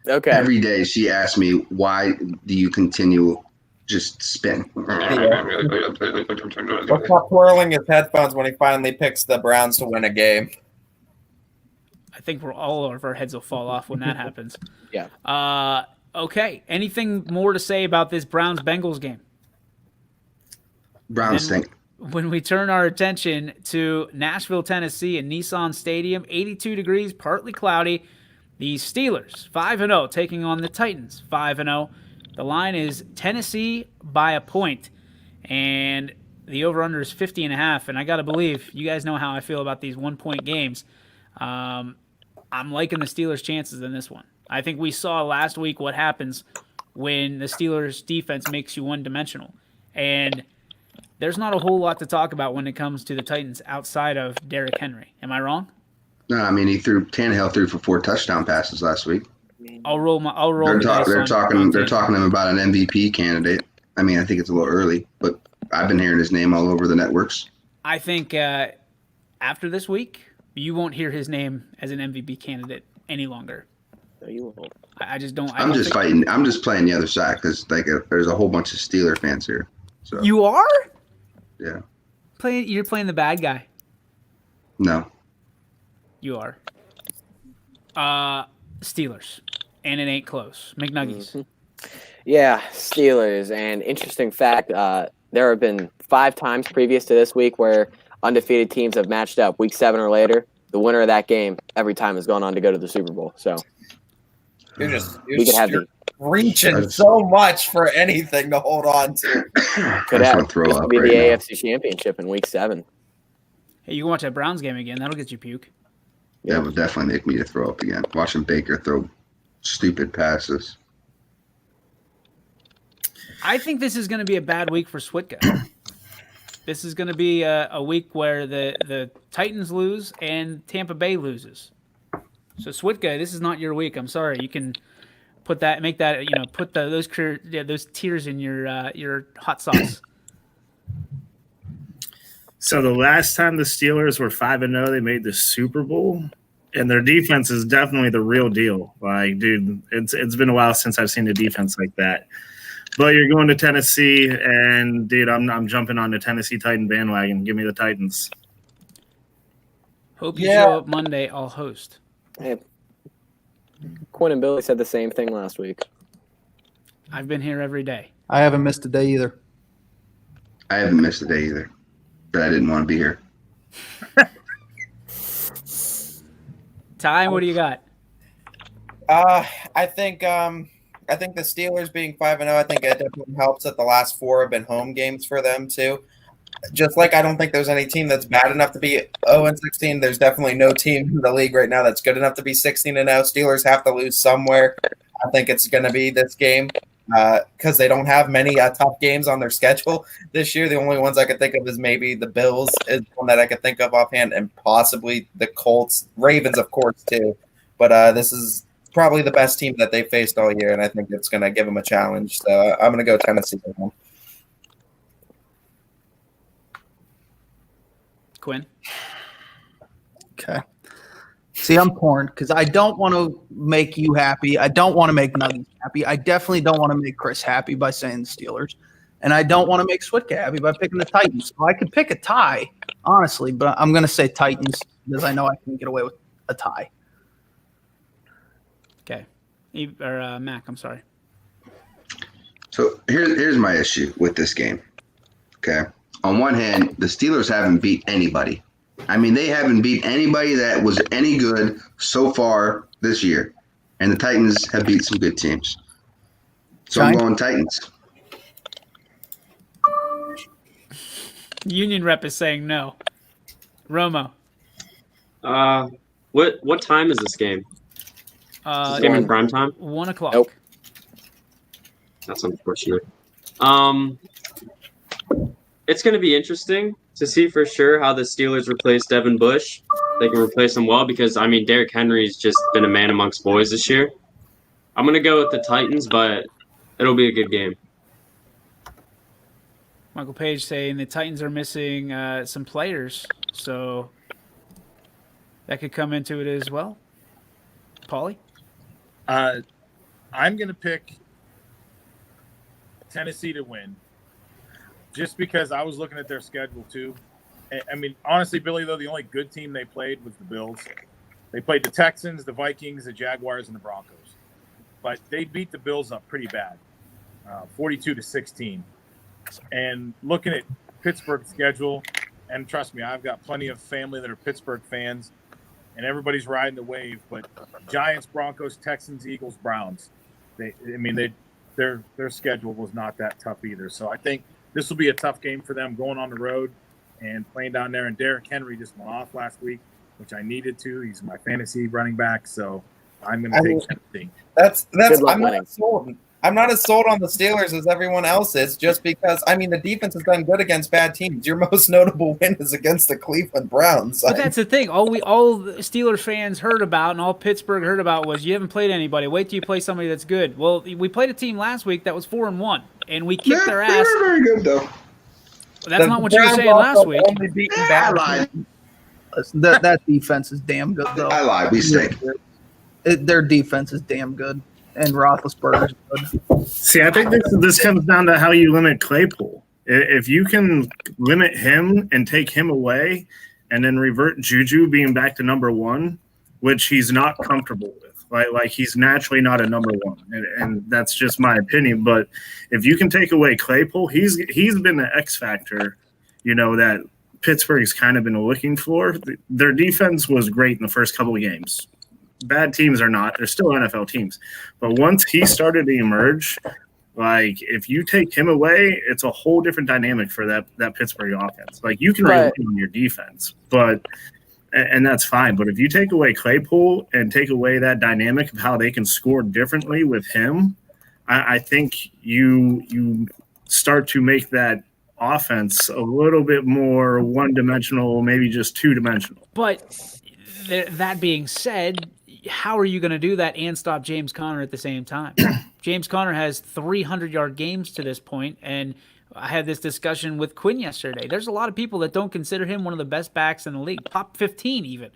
Okay. Every day she asks me, why do you continue just spin? He'll stop twirling his headphones when he finally picks the Browns to win a game. I think all of our heads will fall off when that happens. Yeah. Okay. Anything more to say about this Browns-Bengals game? Browns stink. when we turn our attention to Nashville, Tennessee, and Nissan Stadium, 82 degrees, partly cloudy. The Steelers, 5-0, taking on the Titans, 5-0. The line is Tennessee by a point, and the over-under is 50.5. And I got to believe, you guys know how I feel about these one-point games. I'm liking the Steelers' chances in this one. I think we saw last week what happens when the Steelers' defense makes you one-dimensional. And there's not a whole lot to talk about when it comes to the Titans outside of Derrick Henry. Am I wrong? No, I mean Tannehill threw for 4 touchdown passes last week. I'll roll They're talking to him about an MVP candidate. I mean, I think it's a little early, but I've been hearing his name all over the networks. I think after this week, you won't hear his name as an MVP candidate any longer. No, you won't. I just don't. I'm just fighting. I'm just playing the other side because there's a whole bunch of Steeler fans here. So You are? yeah, You're playing the bad guy. no. You are. Steelers. And it ain't close. McNuggies. Mhm. Yeah, Steelers. And interesting fact, there have been 5 times previous to this week where undefeated teams have matched up week 7 or later. The winner of that game every time has gone on to go to the Super Bowl. So You're reaching so much for anything to hold on to. Could I just have wanna throw this up could be right the now. AFC Championship in week 7. Hey, you can watch that Browns game again. That'll get you puke. That would definitely make me to throw up again. Watching Baker throw stupid passes. I think this is going to be a bad week for Switka. This is going to be a week where the Titans lose and Tampa Bay loses. So Switka, this is not your week. I'm sorry. You can put those tears in your hot sauce. So the last time the Steelers were 5-0, they made the Super Bowl, and their defense is definitely the real deal. Like, dude, it's been a while since I've seen a defense like that. But you're going to Tennessee, and dude, I'm jumping on the Tennessee Titan bandwagon. Give me the Titans. Hope you show up Monday. I'll host. Hey, Quinn and Billy said the same thing last week. I've been here every day. I haven't missed a day either. I haven't missed a day either, but I didn't want to be here. Ty, what do you got? I think the Steelers being 5-0, I think it definitely helps that the last 4 have been home games for them too. Just like I don't think there's any team that's bad enough to be 0-16. There's definitely no team in the league right now that's good enough to be 16-0. Steelers have to lose somewhere. I think it's going to be this game because they don't have many tough games on their schedule this year. The only ones I could think of is maybe the Bills is one that I could think of offhand, and possibly the Colts, Ravens, of course, too. But this is probably the best team that they faced all year, and I think it's going to give them a challenge. So I'm going to go Tennessee. Quinn? Okay. See, I'm torn because I don't want to make you happy. I don't want to make Nuggets happy. I definitely don't want to make Chris happy by saying the Steelers. And I don't want to make Switka happy by picking the Titans. So I could pick a tie, honestly, but I'm going to say Titans because I know I can get away with a tie. Okay. Mac, I'm sorry. So here's my issue with this game. Okay. On one hand, the Steelers haven't beat anybody. I mean, they haven't beat anybody that was any good so far this year. And the Titans have beat some good teams. So I'm going Titans. Union rep is saying no. Romo. What time is this game? Is this game in prime time? 1 o'clock. Nope. That's unfortunate. It's going to be interesting to see for sure how the Steelers replace Devin Bush. They can replace him well because, I mean, Derrick Henry's just been a man amongst boys this year. I'm going to go with the Titans, but it'll be a good game. Michael Page saying the Titans are missing some players, so that could come into it as well. Paulie? I'm going to pick Tennessee to win just because I was looking at their schedule too. I mean, honestly, Billy, though, the only good team they played was the Bills. They played the Texans, the Vikings, the Jaguars, and the Broncos. But they beat the Bills up pretty bad, 42-16. And looking at Pittsburgh schedule, and trust me, I've got plenty of family that are Pittsburgh fans, and everybody's riding the wave. But Giants, Broncos, Texans, Eagles, Browns, their schedule was not that tough either. So I think this will be a tough game for them going on the road and playing down there. And Derrick Henry just went off last week, which I needed to. He's my fantasy running back, so I'm going to take Tennessee. That's I'm not as sold on the Steelers as everyone else is, just because the defense has done good against bad teams. Your most notable win is against the Cleveland Browns. But that's the thing. All the Steelers fans heard about and all Pittsburgh heard about was you haven't played anybody. Wait till you play somebody that's good. Well, we played a team last week that was 4-1, and we kicked their ass. They were very good though. That's not what you were saying last week. I lied. Listen, that defense is damn good, though. I lied. We stink. Their defense is damn good, and Roethlisberger's good. See, I think this comes down to how you limit Claypool. If you can limit him and take him away, and then revert Juju being back to number one, which he's not comfortable with. Like he's naturally not a number one, and that's just my opinion. But if you can take away Claypool, he's been the X factor, that Pittsburgh's kind of been looking for. Their defense was great in the first couple of games. Bad teams are not; they're still NFL teams. But once he started to emerge, like if you take him away, it's a whole different dynamic for that Pittsburgh offense. Like you can rely on your defense, and that's fine. But if you take away Claypool and take away that dynamic of how they can score differently with him, I think you start to make that offense a little bit more one-dimensional, maybe just two-dimensional. But that being said, how are you going to do that and stop James Conner at the same time? James Conner has 300-yard games to this point, and I had this discussion with Quinn yesterday. There's a lot of people that don't consider him one of the best backs in the league, top 15 even.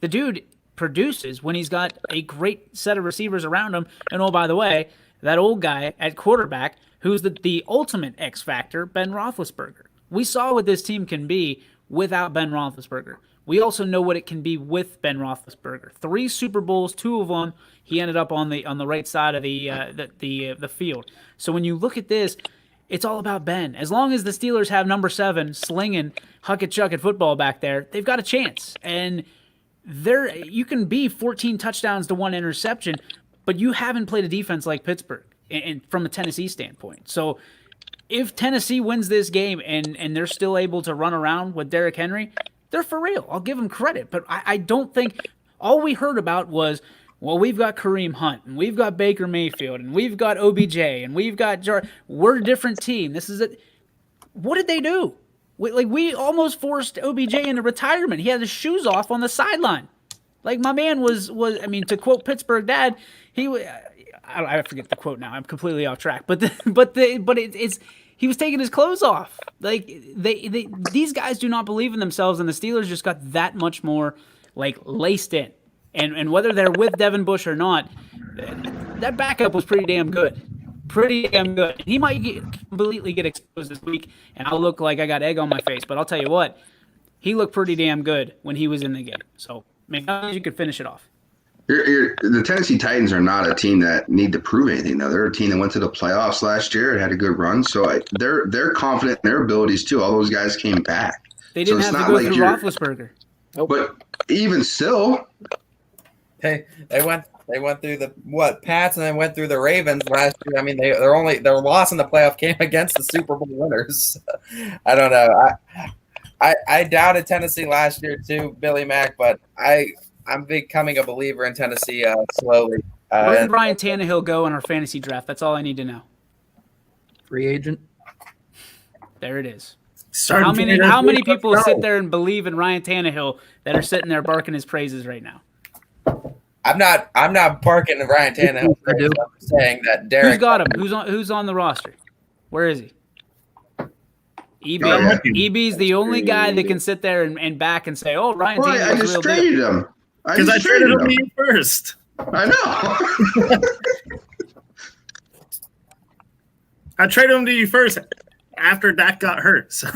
The dude produces when he's got a great set of receivers around him. And oh, by the way, that old guy at quarterback who's the ultimate X factor, Ben Roethlisberger. We saw what this team can be without Ben Roethlisberger. We also know what it can be with Ben Roethlisberger. 3 Super Bowls, 2 of them, he ended up on the right side of the field. So when you look at this, it's all about Ben. As long as the Steelers have number 7 slinging hucket-chucket football back there, they've got a chance. And you can be 14 touchdowns to 1 interception, but you haven't played a defense like Pittsburgh and from a Tennessee standpoint. So if Tennessee wins this game and they're still able to run around with Derrick Henry, they're for real. I'll give them credit. But I don't think – all we heard about was, well, we've got Kareem Hunt, and we've got Baker Mayfield, and we've got OBJ, and we've got we're a different team. This is it. What did they do? We almost forced OBJ into retirement. He had his shoes off on the sideline. Like my man was to quote Pittsburgh Dad, I forget the quote now. I'm completely off track. But it's he was taking his clothes off. Like these guys do not believe in themselves, and the Steelers just got that much more laced in. And whether they're with Devin Bush or not, that backup was pretty damn good. Pretty damn good. He might completely get exposed this week, and I'll look like I got egg on my face. But I'll tell you what, he looked pretty damn good when he was in the game. So, you could finish it off. The Tennessee Titans are not a team that need to prove anything, though. They're a team that went to the playoffs last year and had a good run. So they're confident in their abilities, too. All those guys came back. They didn't have to go through Roethlisberger. But even still – Hey, they went through the Pats and then went through the Ravens last year. I mean, they're lost in the playoff game against the Super Bowl winners. I don't know. I doubted Tennessee last year too, Billy Mack, but I'm becoming a believer in Tennessee slowly. Where did Ryan Tannehill go in our fantasy draft? That's all I need to know. Free agent. There it is. How many people sit there and believe in Ryan Tannehill that are sitting there barking his praises right now? I'm not barking at Ryan Tannehill. I'm saying that Derek. Who's got him? Who's on the roster? Where is he? EB. Oh, yeah. EB's the only guy that can sit there and back and say, "Oh, Ryan Tannehill." I just traded him. Because I traded him to you first. I know. I traded him to you first after Dak got hurt. So.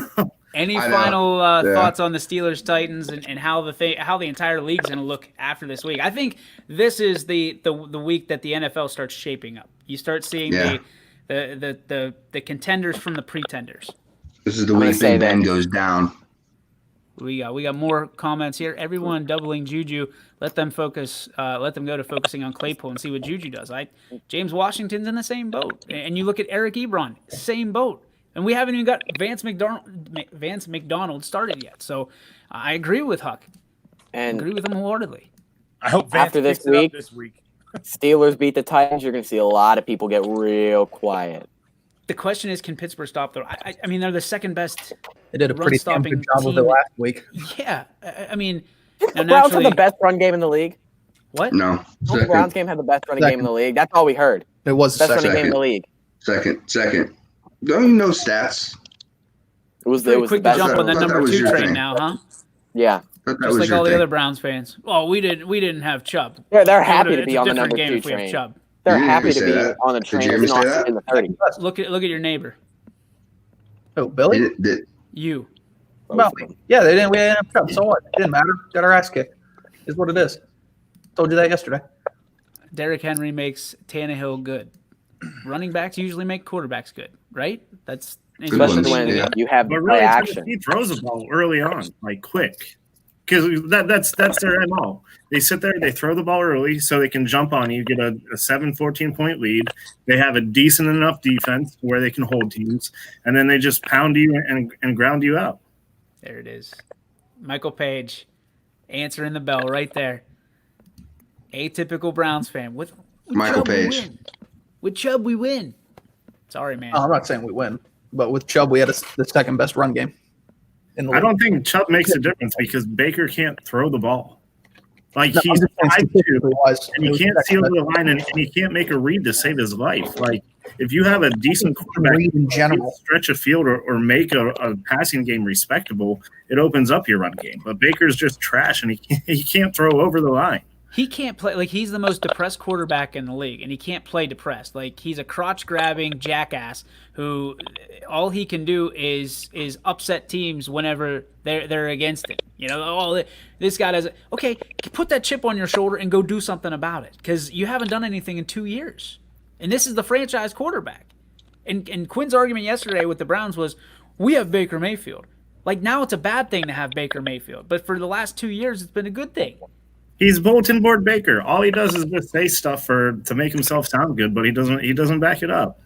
Any final thoughts on the Steelers Titans and how the entire league's going to look after this week? I think this is the week that the NFL starts shaping up. You start seeing the contenders from the pretenders. This is the I'm gonna week say Big Ben that- goes down. We got more comments here. Everyone doubling Juju. Let them focus. Let them go to focusing on Claypool and see what Juju does. James Washington's in the same boat, and you look at Eric Ebron, same boat, and we haven't even got Vance McDonald started yet. So I agree with Huck. And agree with him wholeheartedly. I hope Vance after this picks it up week, this week. Steelers beat the Titans, you're going to see a lot of people get real quiet. The question is, can Pittsburgh stop the? I mean, they're the second best. They did a pretty damn good job with it last week. Yeah, I mean, The Browns have the best run game in the league. What? No. The Browns game had the best running game in the league. That's all we heard. It was best running game in the league. Second. Don't you know stats? It was Pretty the quick to best. jump on that number was 2 your train thing. now, huh? Yeah. That Just was like your all the thing. other Browns fans. Oh, we didn't have Chubb. They're happy to It's be a on the different number game 2 if we have train. Chubb. They're You happy didn't to say be that. on the Did train. you It's ever say not that? in the 30. Look at your neighbor. Oh, Billy? You. Well, yeah, they didn't. We didn't have Chubb. So what? It didn't matter. Got our ass kicked. Is what it is. Told you that yesterday. Derrick Henry makes Tannehill good. Running backs usually make quarterbacks good, right? That's Especially when you have But play really, action. he throws the ball early on, like quick, because that's their MO. They sit there, they throw the ball early, so they can jump on you, get a 14 point lead. They have a decent enough defense where they can hold teams, and then they just pound you and ground you out. There it is. Michael Page answering the bell right there. Atypical Browns fan. With Michael Chubb, Page. we win. With Chubb, we win. Sorry, man. I'm not saying we win, but with Chubb, we had the second best run game. In the I don't think Chubb makes a difference because Baker can't throw the ball. Like No, I'm he's just saying 5'2", statistically wise, and it he was can't second seal best. the line, and he can't make a read to save his life. Like if you have a decent quarterback Read in general. stretch a field or make a passing game respectable, it opens up your run game. But Baker's just trash, and he can't throw over the line. He can't play. Like, he's the most depressed quarterback in the league, and he can't play depressed. Like, he's a crotch-grabbing jackass who all he can do is upset teams whenever they're against him. You know, this guy does it. Okay, put that chip on your shoulder and go do something about it, because you haven't done anything in 2 years. And this is the franchise quarterback. And Quinn's argument yesterday with the Browns was, we have Baker Mayfield. Like, now it's a bad thing to have Baker Mayfield, but for the last 2 years, it's been a good thing. He's bulletin board Baker. All he does is just say stuff to make himself sound good, but he doesn't back it up.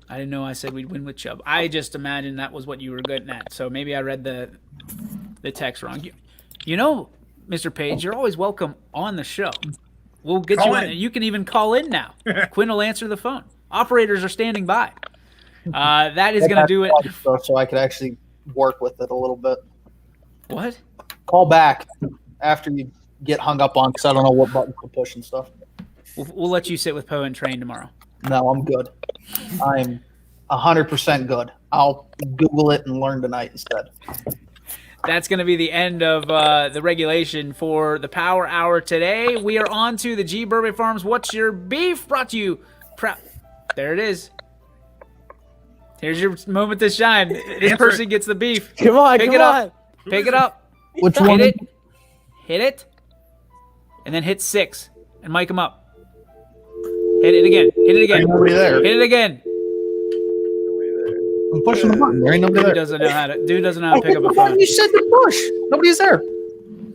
I didn't know I said we'd win with Chubb. I just imagined that was what you were getting at. So maybe I read the text wrong. You know, Mr. Page, you're always welcome on the show. We'll get Call you in. in. You can even call in now. Quinn will answer the phone. Operators are standing by. That is going to do it. So I could actually work with it a little bit. What? Call back after you get hung up on because I don't know what button to push and stuff. We'll let you sit with Poe and Train tomorrow. No, I'm good. I'm 100% good. I'll Google it and learn tonight instead. That's going to be the end of the regulation for the Power Hour today. We are on to the G. Burbank Farms What's Your Beef? Brought to you. There it is. Here's your moment to shine. This person gets the beef. Come on, Pick come it on. up. Pick it up. Which one? Hit it. Hit it. And then hit 6 and mic him up. Hit it again. Hit it again. Ain't nobody there. Hit it again. I'm pushing the button. There ain't nobody Dude there. doesn't know how to pick up a phone. You said to push. Nobody's there.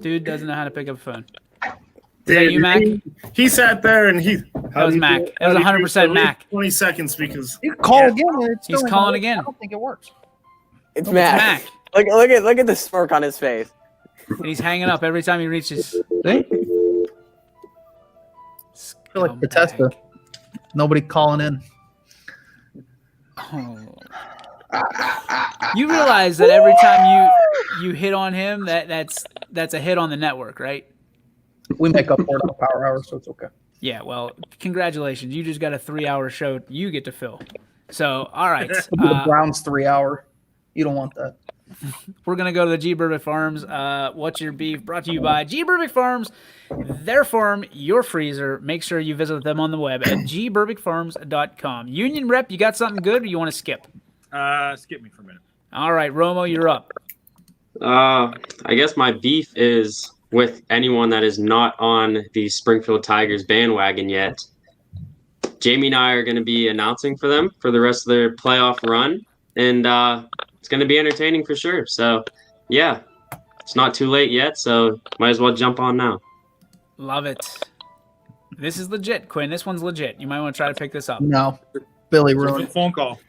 Dude doesn't know how to pick up a phone. Is that you, Mac? He sat there and he. That was Mac. That was 100% Mac. 20 seconds because You can call again. And it's He's still calling ain't- again. I don't think it works. It's Mac. Look at the smirk on his face. And he's hanging up every time he reaches. See? I feel like Bethesda. Nobody calling in. Oh. You realize that every time you hit on him, that's a hit on the network, right? We make up for it on Power Hour, so it's okay. Yeah, well, congratulations. You just got a 3-hour show you get to fill. So, all right. The Browns 3 hour. You don't want that. We're going to go to the G. Burbank Farms. What's Your Beef? Brought to you by G. Burbank Farms. Their farm, your freezer. Make sure you visit them on the web at gburbankfarms.com. Union Rep, you got something good or you want to skip? Skip me for a minute. All right, Romo, you're up. I guess my beef is with anyone that is not on the Springfield Tigers bandwagon yet. Jamie and I are going to be announcing for them for the rest of their playoff run, and it's going to be entertaining for sure. So, yeah, it's not too late yet, so might as well jump on now. Love it. This is legit, Quinn. This one's legit. You might want to try to pick this up. No, Billy Give ruined a phone call.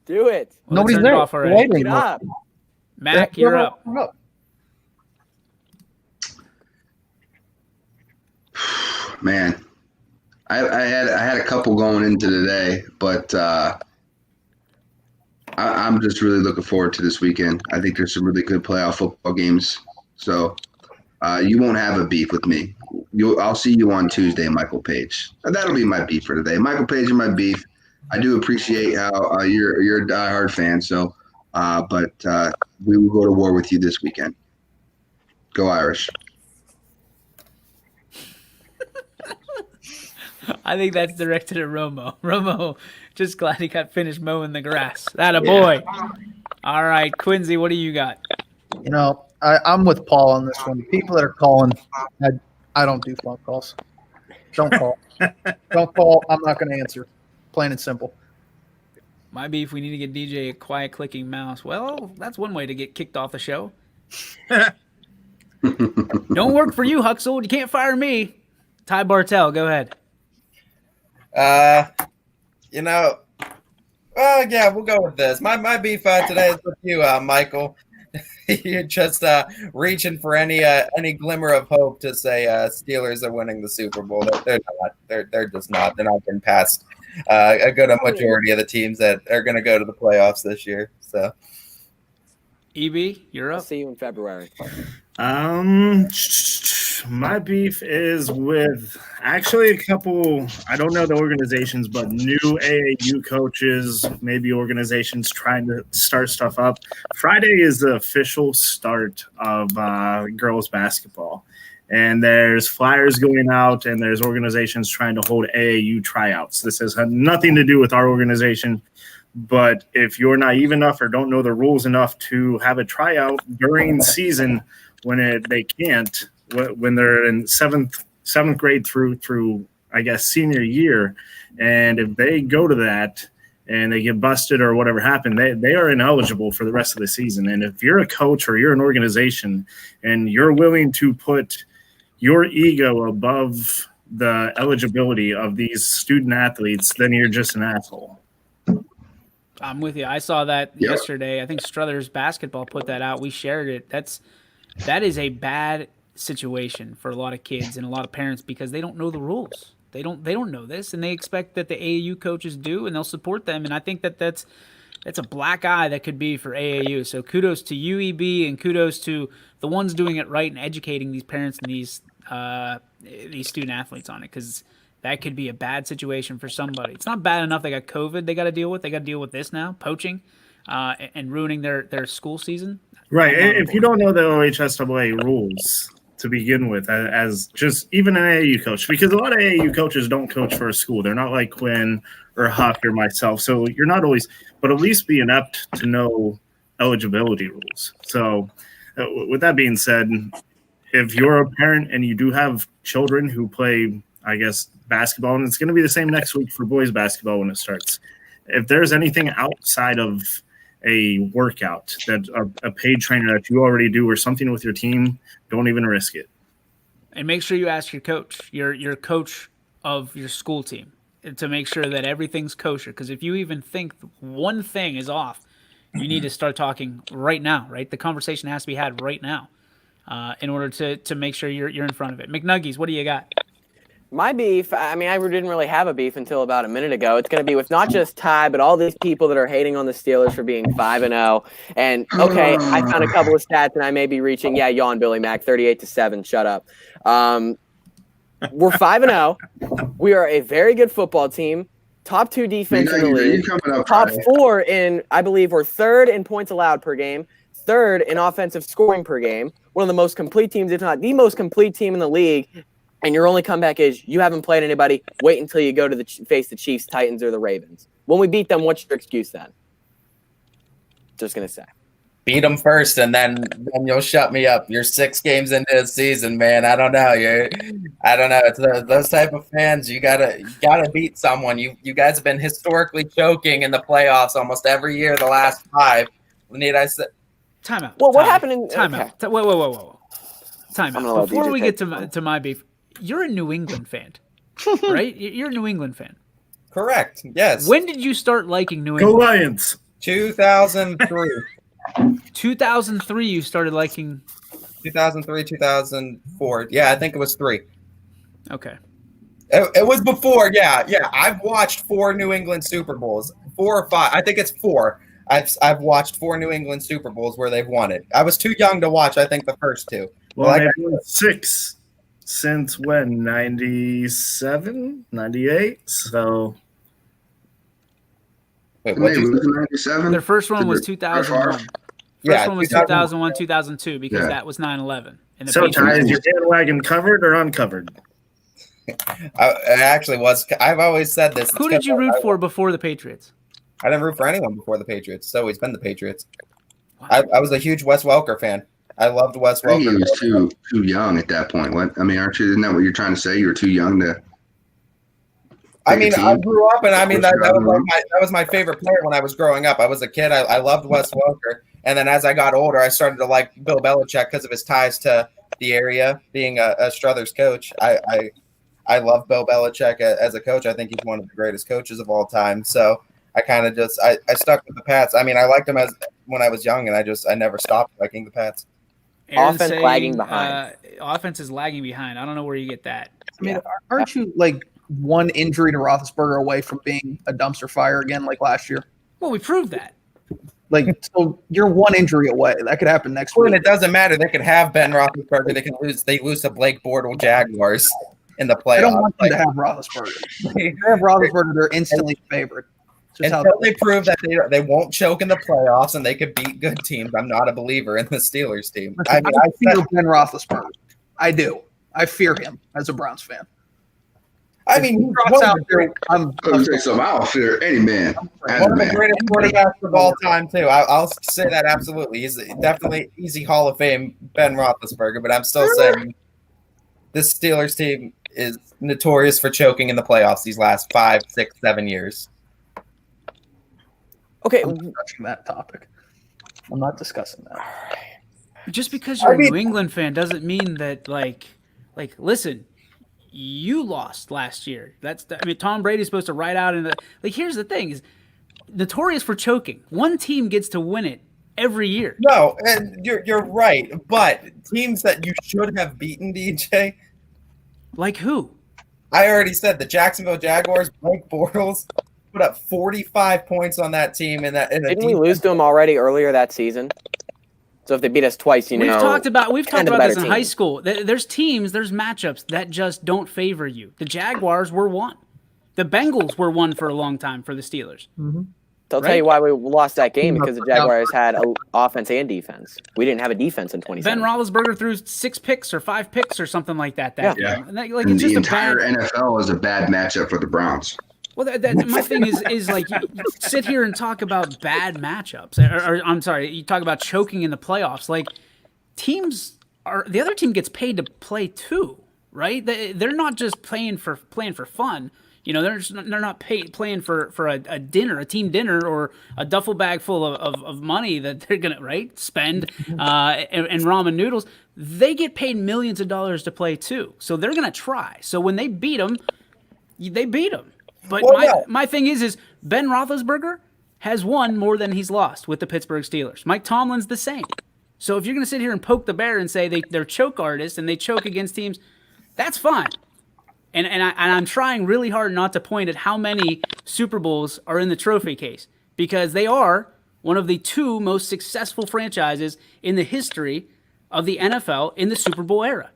Do it. Well, Nobody's turned it there. off already. Waiting. Get up. Mac, you're up. Man, I had a couple going into today, but I'm just really looking forward to this weekend. I think there's some really good playoff football games. So you won't have a beef with me. I'll see you on Tuesday, Michael Page. That'll be my beef for today. Michael Page and my beef. I do appreciate how you're a diehard fan. So, but we will go to war with you this weekend. Go Irish. I think that's directed at Romo. Romo, just glad he got finished mowing the grass. That a boy. All right, Quincy, what do you got? You know, I'm with Paul on this one. People that are calling, I don't do phone calls. Don't call. Don't call. I'm not going to answer. Plain and simple. My beef, we need to get DJ a quiet clicking mouse. Well, that's one way to get kicked off the show. Don't work for you, Huxel. You can't fire me. Ty Bartell, go ahead. You know, yeah, we'll go with this. My beef today is with you, Michael. You're just reaching for any glimmer of hope to say Steelers are winning the Super Bowl. They're not. They're just not. They're not getting past a good majority of the teams that are going to go to the playoffs this year. So, EB, you're up. I'll see you in February. My beef is with actually a couple, I don't know the organizations, but new AAU coaches, maybe organizations trying to start stuff up. Friday is the official start of girls basketball. And there's flyers going out, and there's organizations trying to hold AAU tryouts. This has nothing to do with our organization. But if you're naive enough or don't know the rules enough to have a tryout during season when they can't, when they're in seventh grade through I guess senior year, and if they go to that and they get busted or whatever happened, they are ineligible for the rest of the season. And if you're a coach or you're an organization and you're willing to put your ego above the eligibility of these student athletes, then you're just an asshole. I'm with you. I saw that yesterday. I think Struthers Basketball put that out. We shared it. That is a bad situation for a lot of kids and a lot of parents because they don't know the rules. They don't know this, and they expect that the AAU coaches do, and they'll support them. And I think that's a black eye that could be for AAU. So kudos to UEB and kudos to the ones doing it right and educating these parents and these student athletes on it, because that could be a bad situation for somebody. It's not bad enough they got COVID they got to deal with. They got to deal with this now, poaching, and ruining their school season. Right. If you don't know the OHSAA rules to begin with, as just even an AAU coach, because a lot of AAU coaches don't coach for a school. They're not like Quinn or Huck or myself. So you're not always, but at least be inept to know eligibility rules. So with that being said, if you're a parent and you do have children who play, I guess, basketball, and it's going to be the same next week for boys basketball when it starts. If there's anything outside of a workout, that a paid trainer that you already do or something with your team, don't even risk it. And make sure you ask your coach, your coach of your school team, to make sure that everything's kosher. Because if you even think one thing is off, you need to start talking right now, right? The conversation has to be had right now in order to make sure you're in front of it. McNuggies, what do you got? My beef, I mean, I didn't really have a beef until about a minute ago. It's going to be with not just Ty, but all these people that are hating on the Steelers for being 5-0. And, okay, I found a couple of stats, and I may be reaching, yawn, Billy Mack, 38-7, shut up. We're 5-0. We are a very good football team. Top 2 defense in the league. Top 4 in, I believe, we're 3rd in points allowed per game, 3rd in offensive scoring per game. One of the most complete teams, if not the most complete team in the league. And your only comeback is you haven't played anybody. Wait until you go to face the Chiefs, Titans, or the Ravens. When we beat them, what's your excuse then? Just going to say. beat them first, and then you'll shut me up. You're 6 games into the season, man. I don't know. I don't know. It's those type of fans. You gotta beat someone. You guys have been historically choking in the playoffs almost every year the last 5. Need I say? Time out. Well, what happened in time okay. out? Whoa. Time I'm out. gonna let Before DJ we take get to my beef, you're a New England fan, right? You're a New England fan. Correct. Yes. When did you start liking New Go England? Lions. 2003. 2003. You started liking. 2003, 2004. Yeah, I think it was 3. Okay. It was before. Yeah. I've watched 4 New England Super Bowls, 4 or 5. I think it's 4. I've watched 4 New England Super Bowls where they've won it. I was too young to watch, I think, the first 2. Well, Like, they've won 6 since when? 97, 98. So wait, Didn't what they you lose in 97? Their first one was 2001. First one was 2001, 2002 because that was 9/11. And the so Patriots- Ty, is your bandwagon covered or uncovered? I actually was. I've always said this. Who did you root for before the Patriots? I didn't root for anyone before the Patriots. It's always been the Patriots. I was a huge Wes Welker fan. I loved Wes I think Welker. he was too young at that point. What I mean, aren't you? Isn't that what you're trying to say? You were too young to. I mean, I grew up, and I mean that That was my favorite player when I was growing up. I was a kid. I loved Wes Welker, and then as I got older, I started to like Bill Belichick because of his ties to the area, being a Struthers coach. I love Bill Belichick as a coach. I think he's one of the greatest coaches of all time. So I kind of just I stuck with the Pats. I mean, I liked them when I was young, and I never stopped liking the Pats. Aaron's Offense saying, lagging behind. Offense is lagging behind. I don't know where you get that. I mean, aren't you like one injury to Roethlisberger away from being a dumpster fire again, like last year? Well, we proved that. Like, so you're one injury away. That could happen next Well, week. and it doesn't matter. They could have Ben Roethlisberger. They can lose. They lose to Blake Bortles Jaguars in the playoffs. I don't want them to have Roethlisberger. If they have Roethlisberger, they're instantly favored. Until they prove that they won't choke in the playoffs and they could beat good teams, I'm not a believer in the Steelers team. I fear Ben Roethlisberger. I do. I fear him as a Browns fan. I mean, out there, I don't fear any man. One of the greatest quarterbacks of all time, too. I'll say that absolutely. He's definitely easy Hall of Fame Ben Roethlisberger, but I'm still saying this Steelers team is notorious for choking in the playoffs these last 5, 6, 7 years. Okay, I'm not touching that topic. I'm not discussing that. Just because you're a New England fan doesn't mean that like listen, you lost last year. Tom Brady's supposed to ride out in the here's the thing is notorious for choking. One team gets to win it every year. No, and you're right, but teams that you should have beaten, DJ. Like who? I already said the Jacksonville Jaguars, Blake Bortles put up 45 points on that team. Didn't we lose to them already earlier that season? So if they beat us twice, we've talked about this in high teams. school. There's matchups that just don't favor you. The Jaguars were one. The Bengals were one for a long time for the Steelers. Mm-hmm. I'll tell you why we lost that game, because the Jaguars had offense and defense. We didn't have a defense in 2017. Ben Roethlisberger threw 6 picks or 5 picks or something like that. Yeah. Game. And and the entire NFL is a bad matchup for the Browns. Well, my thing is like you sit here and talk about bad matchups, or I'm sorry, you talk about choking in the playoffs. Like the other team gets paid to play too, right? They're not just playing for fun. You know, they're not playing for a dinner, a team dinner, or a duffel bag full of money that they're gonna spend and ramen noodles. They get paid millions of dollars to play too, so they're gonna try. So when they beat them, they beat them. But my thing is Ben Roethlisberger has won more than he's lost with the Pittsburgh Steelers. Mike Tomlin's the same. So if you're going to sit here and poke the bear and say they're choke artists and they choke against teams, that's fine. And I'm trying really hard not to point at how many Super Bowls are in the trophy case, because they are one of the 2 most successful franchises in the history of the NFL in the Super Bowl era.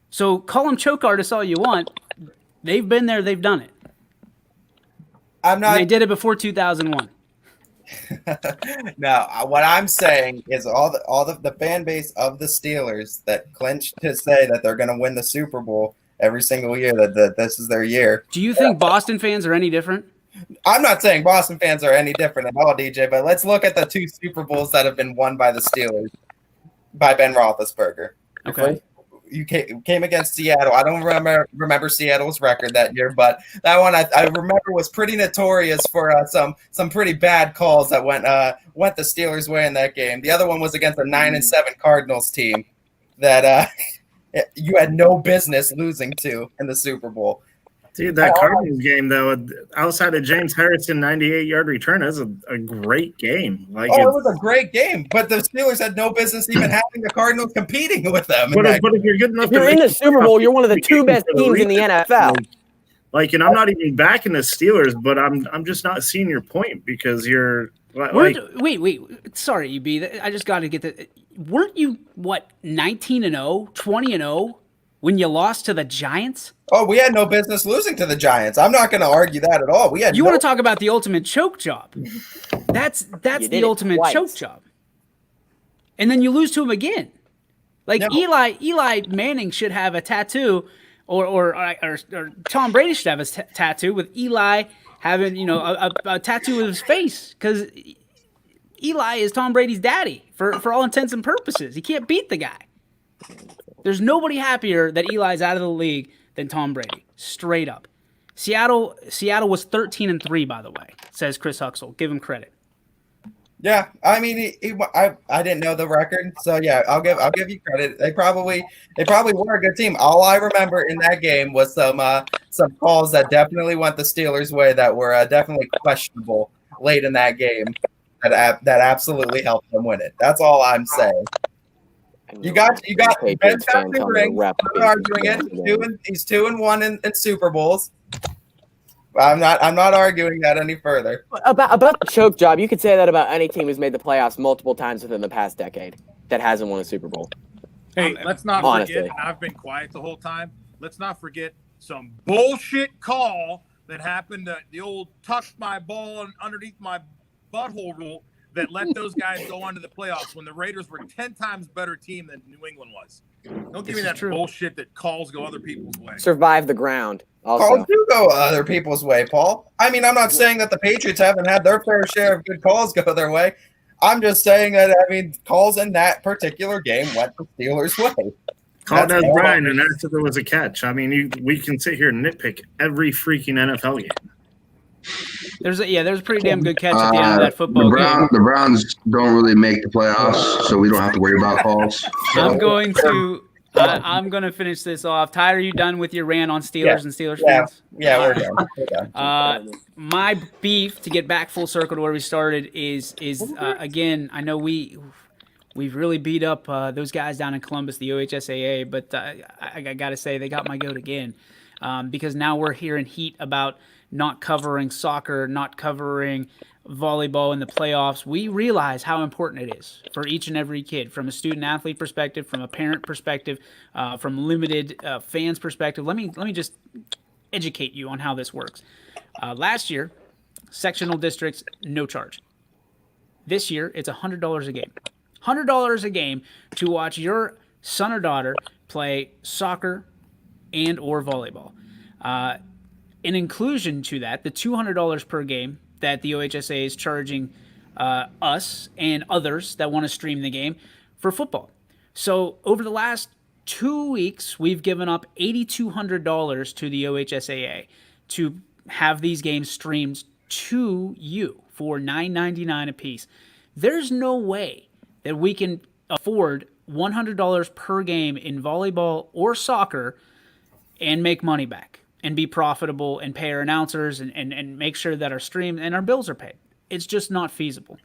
So call them choke artists all you want. They've been there. They've done it. And they did it before 2001. No, what I'm saying is all the fan base of the Steelers that clinch to say that they're going to win the Super Bowl every single year, that this is their year. Do you think Boston fans are any different? I'm not saying Boston fans are any different at all, DJ, but let's look at the 2 Super Bowls that have been won by the Steelers by Ben Roethlisberger. Okay. You came against Seattle. I don't remember Seattle's record that year, but that one I remember was pretty notorious for some pretty bad calls that went the Steelers' way in that game. The other one was against a 9-7 Cardinals team that you had no business losing to in the Super Bowl. Dude, that Cardinals game, though, outside of James Harrison 98-yard return, that's a great game. Like, it was a great game, but the Steelers had no business even having the Cardinals competing with them. But if you're good enough, If you're in the Super Bowl, you're one of the 2 best teams in the NFL. Like, and I'm not even backing the Steelers, but I'm just not seeing your point because you're like, wait. Sorry, UB. I just got to get that. Weren't you 19-0, 20-0 when you lost to the Giants? Oh, we had no business losing to the Giants. I'm not going to argue that at all. You want to talk about the ultimate choke job? That's the ultimate choke job. And then you lose to him again. Like Eli Manning should have a tattoo, or Tom Brady should have a tattoo with Eli having a tattoo of his face because Eli is Tom Brady's daddy for all intents and purposes. He can't beat the guy. There's nobody happier that Eli's out of the league than Tom Brady. Straight up. Seattle was 13-3, by the way, says Chris Huxell. Give him credit. Yeah, I mean, I didn't know the record, so yeah, I'll give you credit. They probably were a good team. All I remember in that game was some calls that definitely went the Steelers' way that were definitely questionable late in that game. That absolutely helped them win it. That's all I'm saying. You got Ben's got 2 rings. I'm not arguing it. He's 2-1 in Super Bowls. I'm not arguing that any further. About the choke job, you could say that about any team who's made the playoffs multiple times within the past decade that hasn't won a Super Bowl. Hey, let's not forget, and I've been quiet the whole time, let's not forget some bullshit call that happened, the old tuck my ball underneath my butthole rule that let those guys go on to the playoffs when the Raiders were 10 times better team than New England was. Don't give me that bullshit that calls go other people's way. Survive the ground. Also. Calls do go other people's way, Paul. I mean, I'm not saying that the Patriots haven't had their fair share of good calls go their way. I'm just saying that, I mean, calls in that particular game went the Steelers' way. Called as Brian, and asked if it was a catch. I mean, we can sit here and nitpick every freaking NFL game. There's a pretty damn good catch at the end of that football game. The Browns don't really make the playoffs, so we don't have to worry about calls. I'm going to finish this off. Ty, are you done with your rant on Steelers and Steelers fans? Yeah, we're done. My beef, to get back full circle to where we started, is again, I know we've really beat up those guys down in Columbus, the OHSAA, but I got to say they got my goat again because now we're hearing heat about not covering soccer, not covering volleyball in the playoffs. We realize how important it is for each and every kid, from a student athlete perspective, from a parent perspective, from limited fans perspective. Let me just educate you on how this works. Last year, sectional districts, no charge. This year, it's $100 a game. $100 a game to watch your son or daughter play soccer and or volleyball. In inclusion to that, the $200 per game that the OHSA is charging us and others that want to stream the game for football. So over the last 2 weeks, we've given up $8,200 to the OHSAA to have these games streamed to you for $9.99 a piece. There's no way that we can afford $100 per game in volleyball or soccer and make money back and be profitable and pay our announcers and make sure that our stream and our bills are paid. It's just not feasible.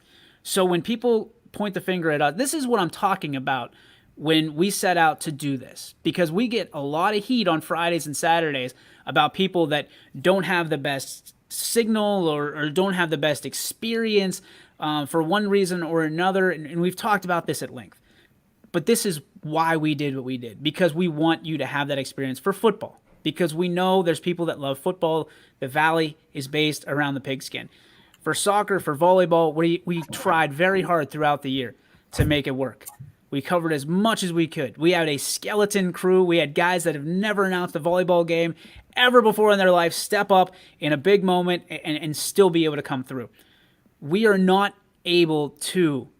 So when people point the finger at us, this is what I'm talking about when we set out to do this, because we get a lot of heat on Fridays and Saturdays about people that don't have the best signal or don't have the best experience for one reason or another. And we've talked about this at length. But this is why we did what we did, because we want you to have that experience for football. Because we know there's people that love football. The Valley is based around the pigskin. For soccer, for volleyball, we tried very hard throughout the year to make it work. We covered as much as we could. We had a skeleton crew. We had guys that have never announced a volleyball game ever before in their life step up in a big moment and still be able to come through. We are not able to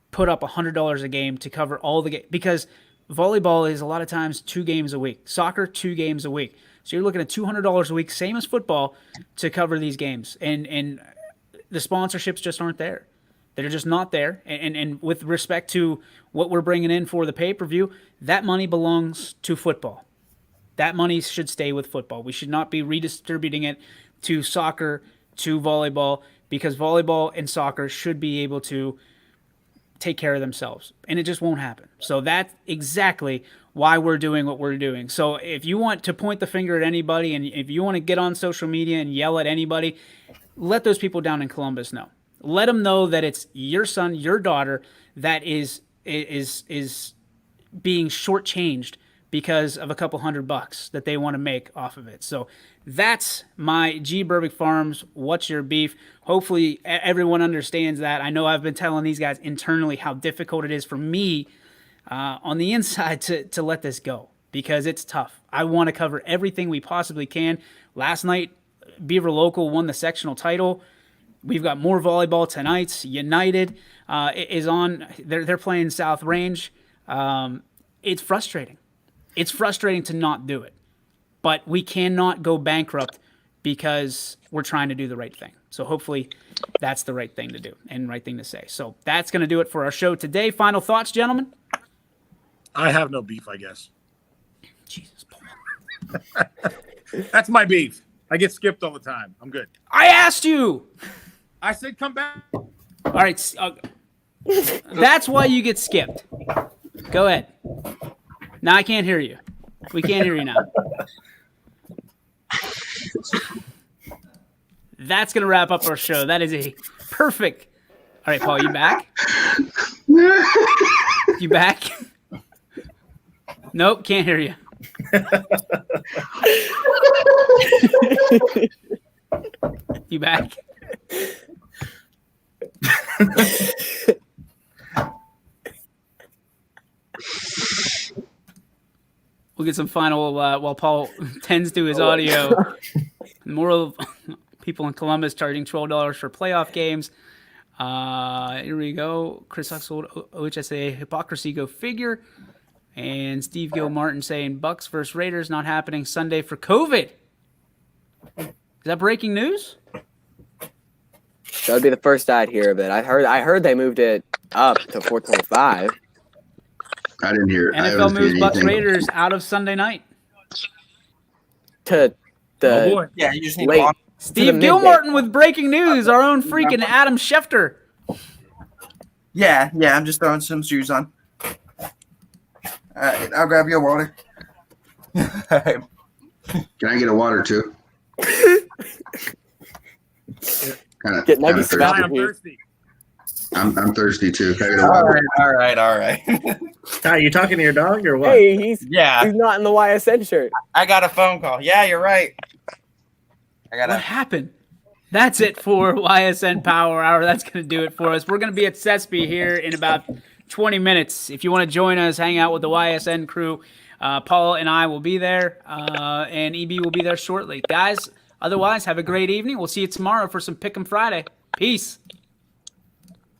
put up $100 a game to cover all the games because volleyball is a lot of times 2 games a week. Soccer, 2 games a week. So you're looking at $200 a week, same as football, to cover these games. And the sponsorships just aren't there. They're just not there. And with respect to what we're bringing in for the pay-per-view, that money belongs to football. That money should stay with football. We should not be redistributing it to soccer, to volleyball, because volleyball and soccer should be able to take care of themselves. And it just won't happen. So that's exactly why we're doing what we're doing. So if you want to point the finger at anybody and if you want to get on social media and yell at anybody, let those people down in Columbus know. Let them know that it's your son, your daughter that is being shortchanged because of a couple $100 that they want to make off of it. So that's my G. Burbick Farms. What's your beef? Hopefully everyone understands that. I know I've been telling these guys internally how difficult it is for me on the inside to let this go because it's tough. I want to cover everything we possibly can. Last night, Beaver Local won the sectional title. We've got more volleyball tonight. United is on. They're playing South Range. It's frustrating. It's frustrating to not do it. But we cannot go bankrupt because we're trying to do the right thing. So hopefully that's the right thing to do and right thing to say. So that's going to do it for our show today. Final thoughts, gentlemen? I have no beef, I guess. Jesus, Paul. That's my beef. I get skipped all the time. I'm good. I asked you. I said come back. All right. That's why you get skipped. Go ahead. Now I can't hear you. We can't hear you now. That's going to wrap up our show. That is a perfect. All right, Paul, you back? You back? Nope, can't hear you. You back? We'll get some final while Paul tends to his audio. More of people in Columbus charging $12 for playoff games. Here we go. Chris Huxold, OHSA hypocrisy go figure. And Steve Gill Martin saying Bucks versus Raiders not happening Sunday for COVID. Is that breaking news? That would be the first I'd hear of it. I heard they moved it up to 425. I didn't hear. NFL moves Bucks Raiders out of Sunday night. To the Oh boy. Yeah, you just need late. one. Steve Gilmartin with breaking news. Our own freaking Adam Schefter. Yeah, I'm just throwing some shoes on. All right, I'll grab your water. Can I get a water too? Get nuggets Guy, about I'm here. thirsty. I'm thirsty too. Can I get a water? All right. Ty, you talking to your dog or what? Hey, he's Yeah, not in the YSN shirt. I got a phone call. Yeah, you're right. What happened? That's it for YSN Power Hour. That's going to do it for us. We're going to be at Sespe here in about 20 minutes. If you want to join us, hang out with the YSN crew. Paul and I will be there, and EB will be there shortly. Guys, otherwise, have a great evening. We'll see you tomorrow for some Pick'em Friday. Peace.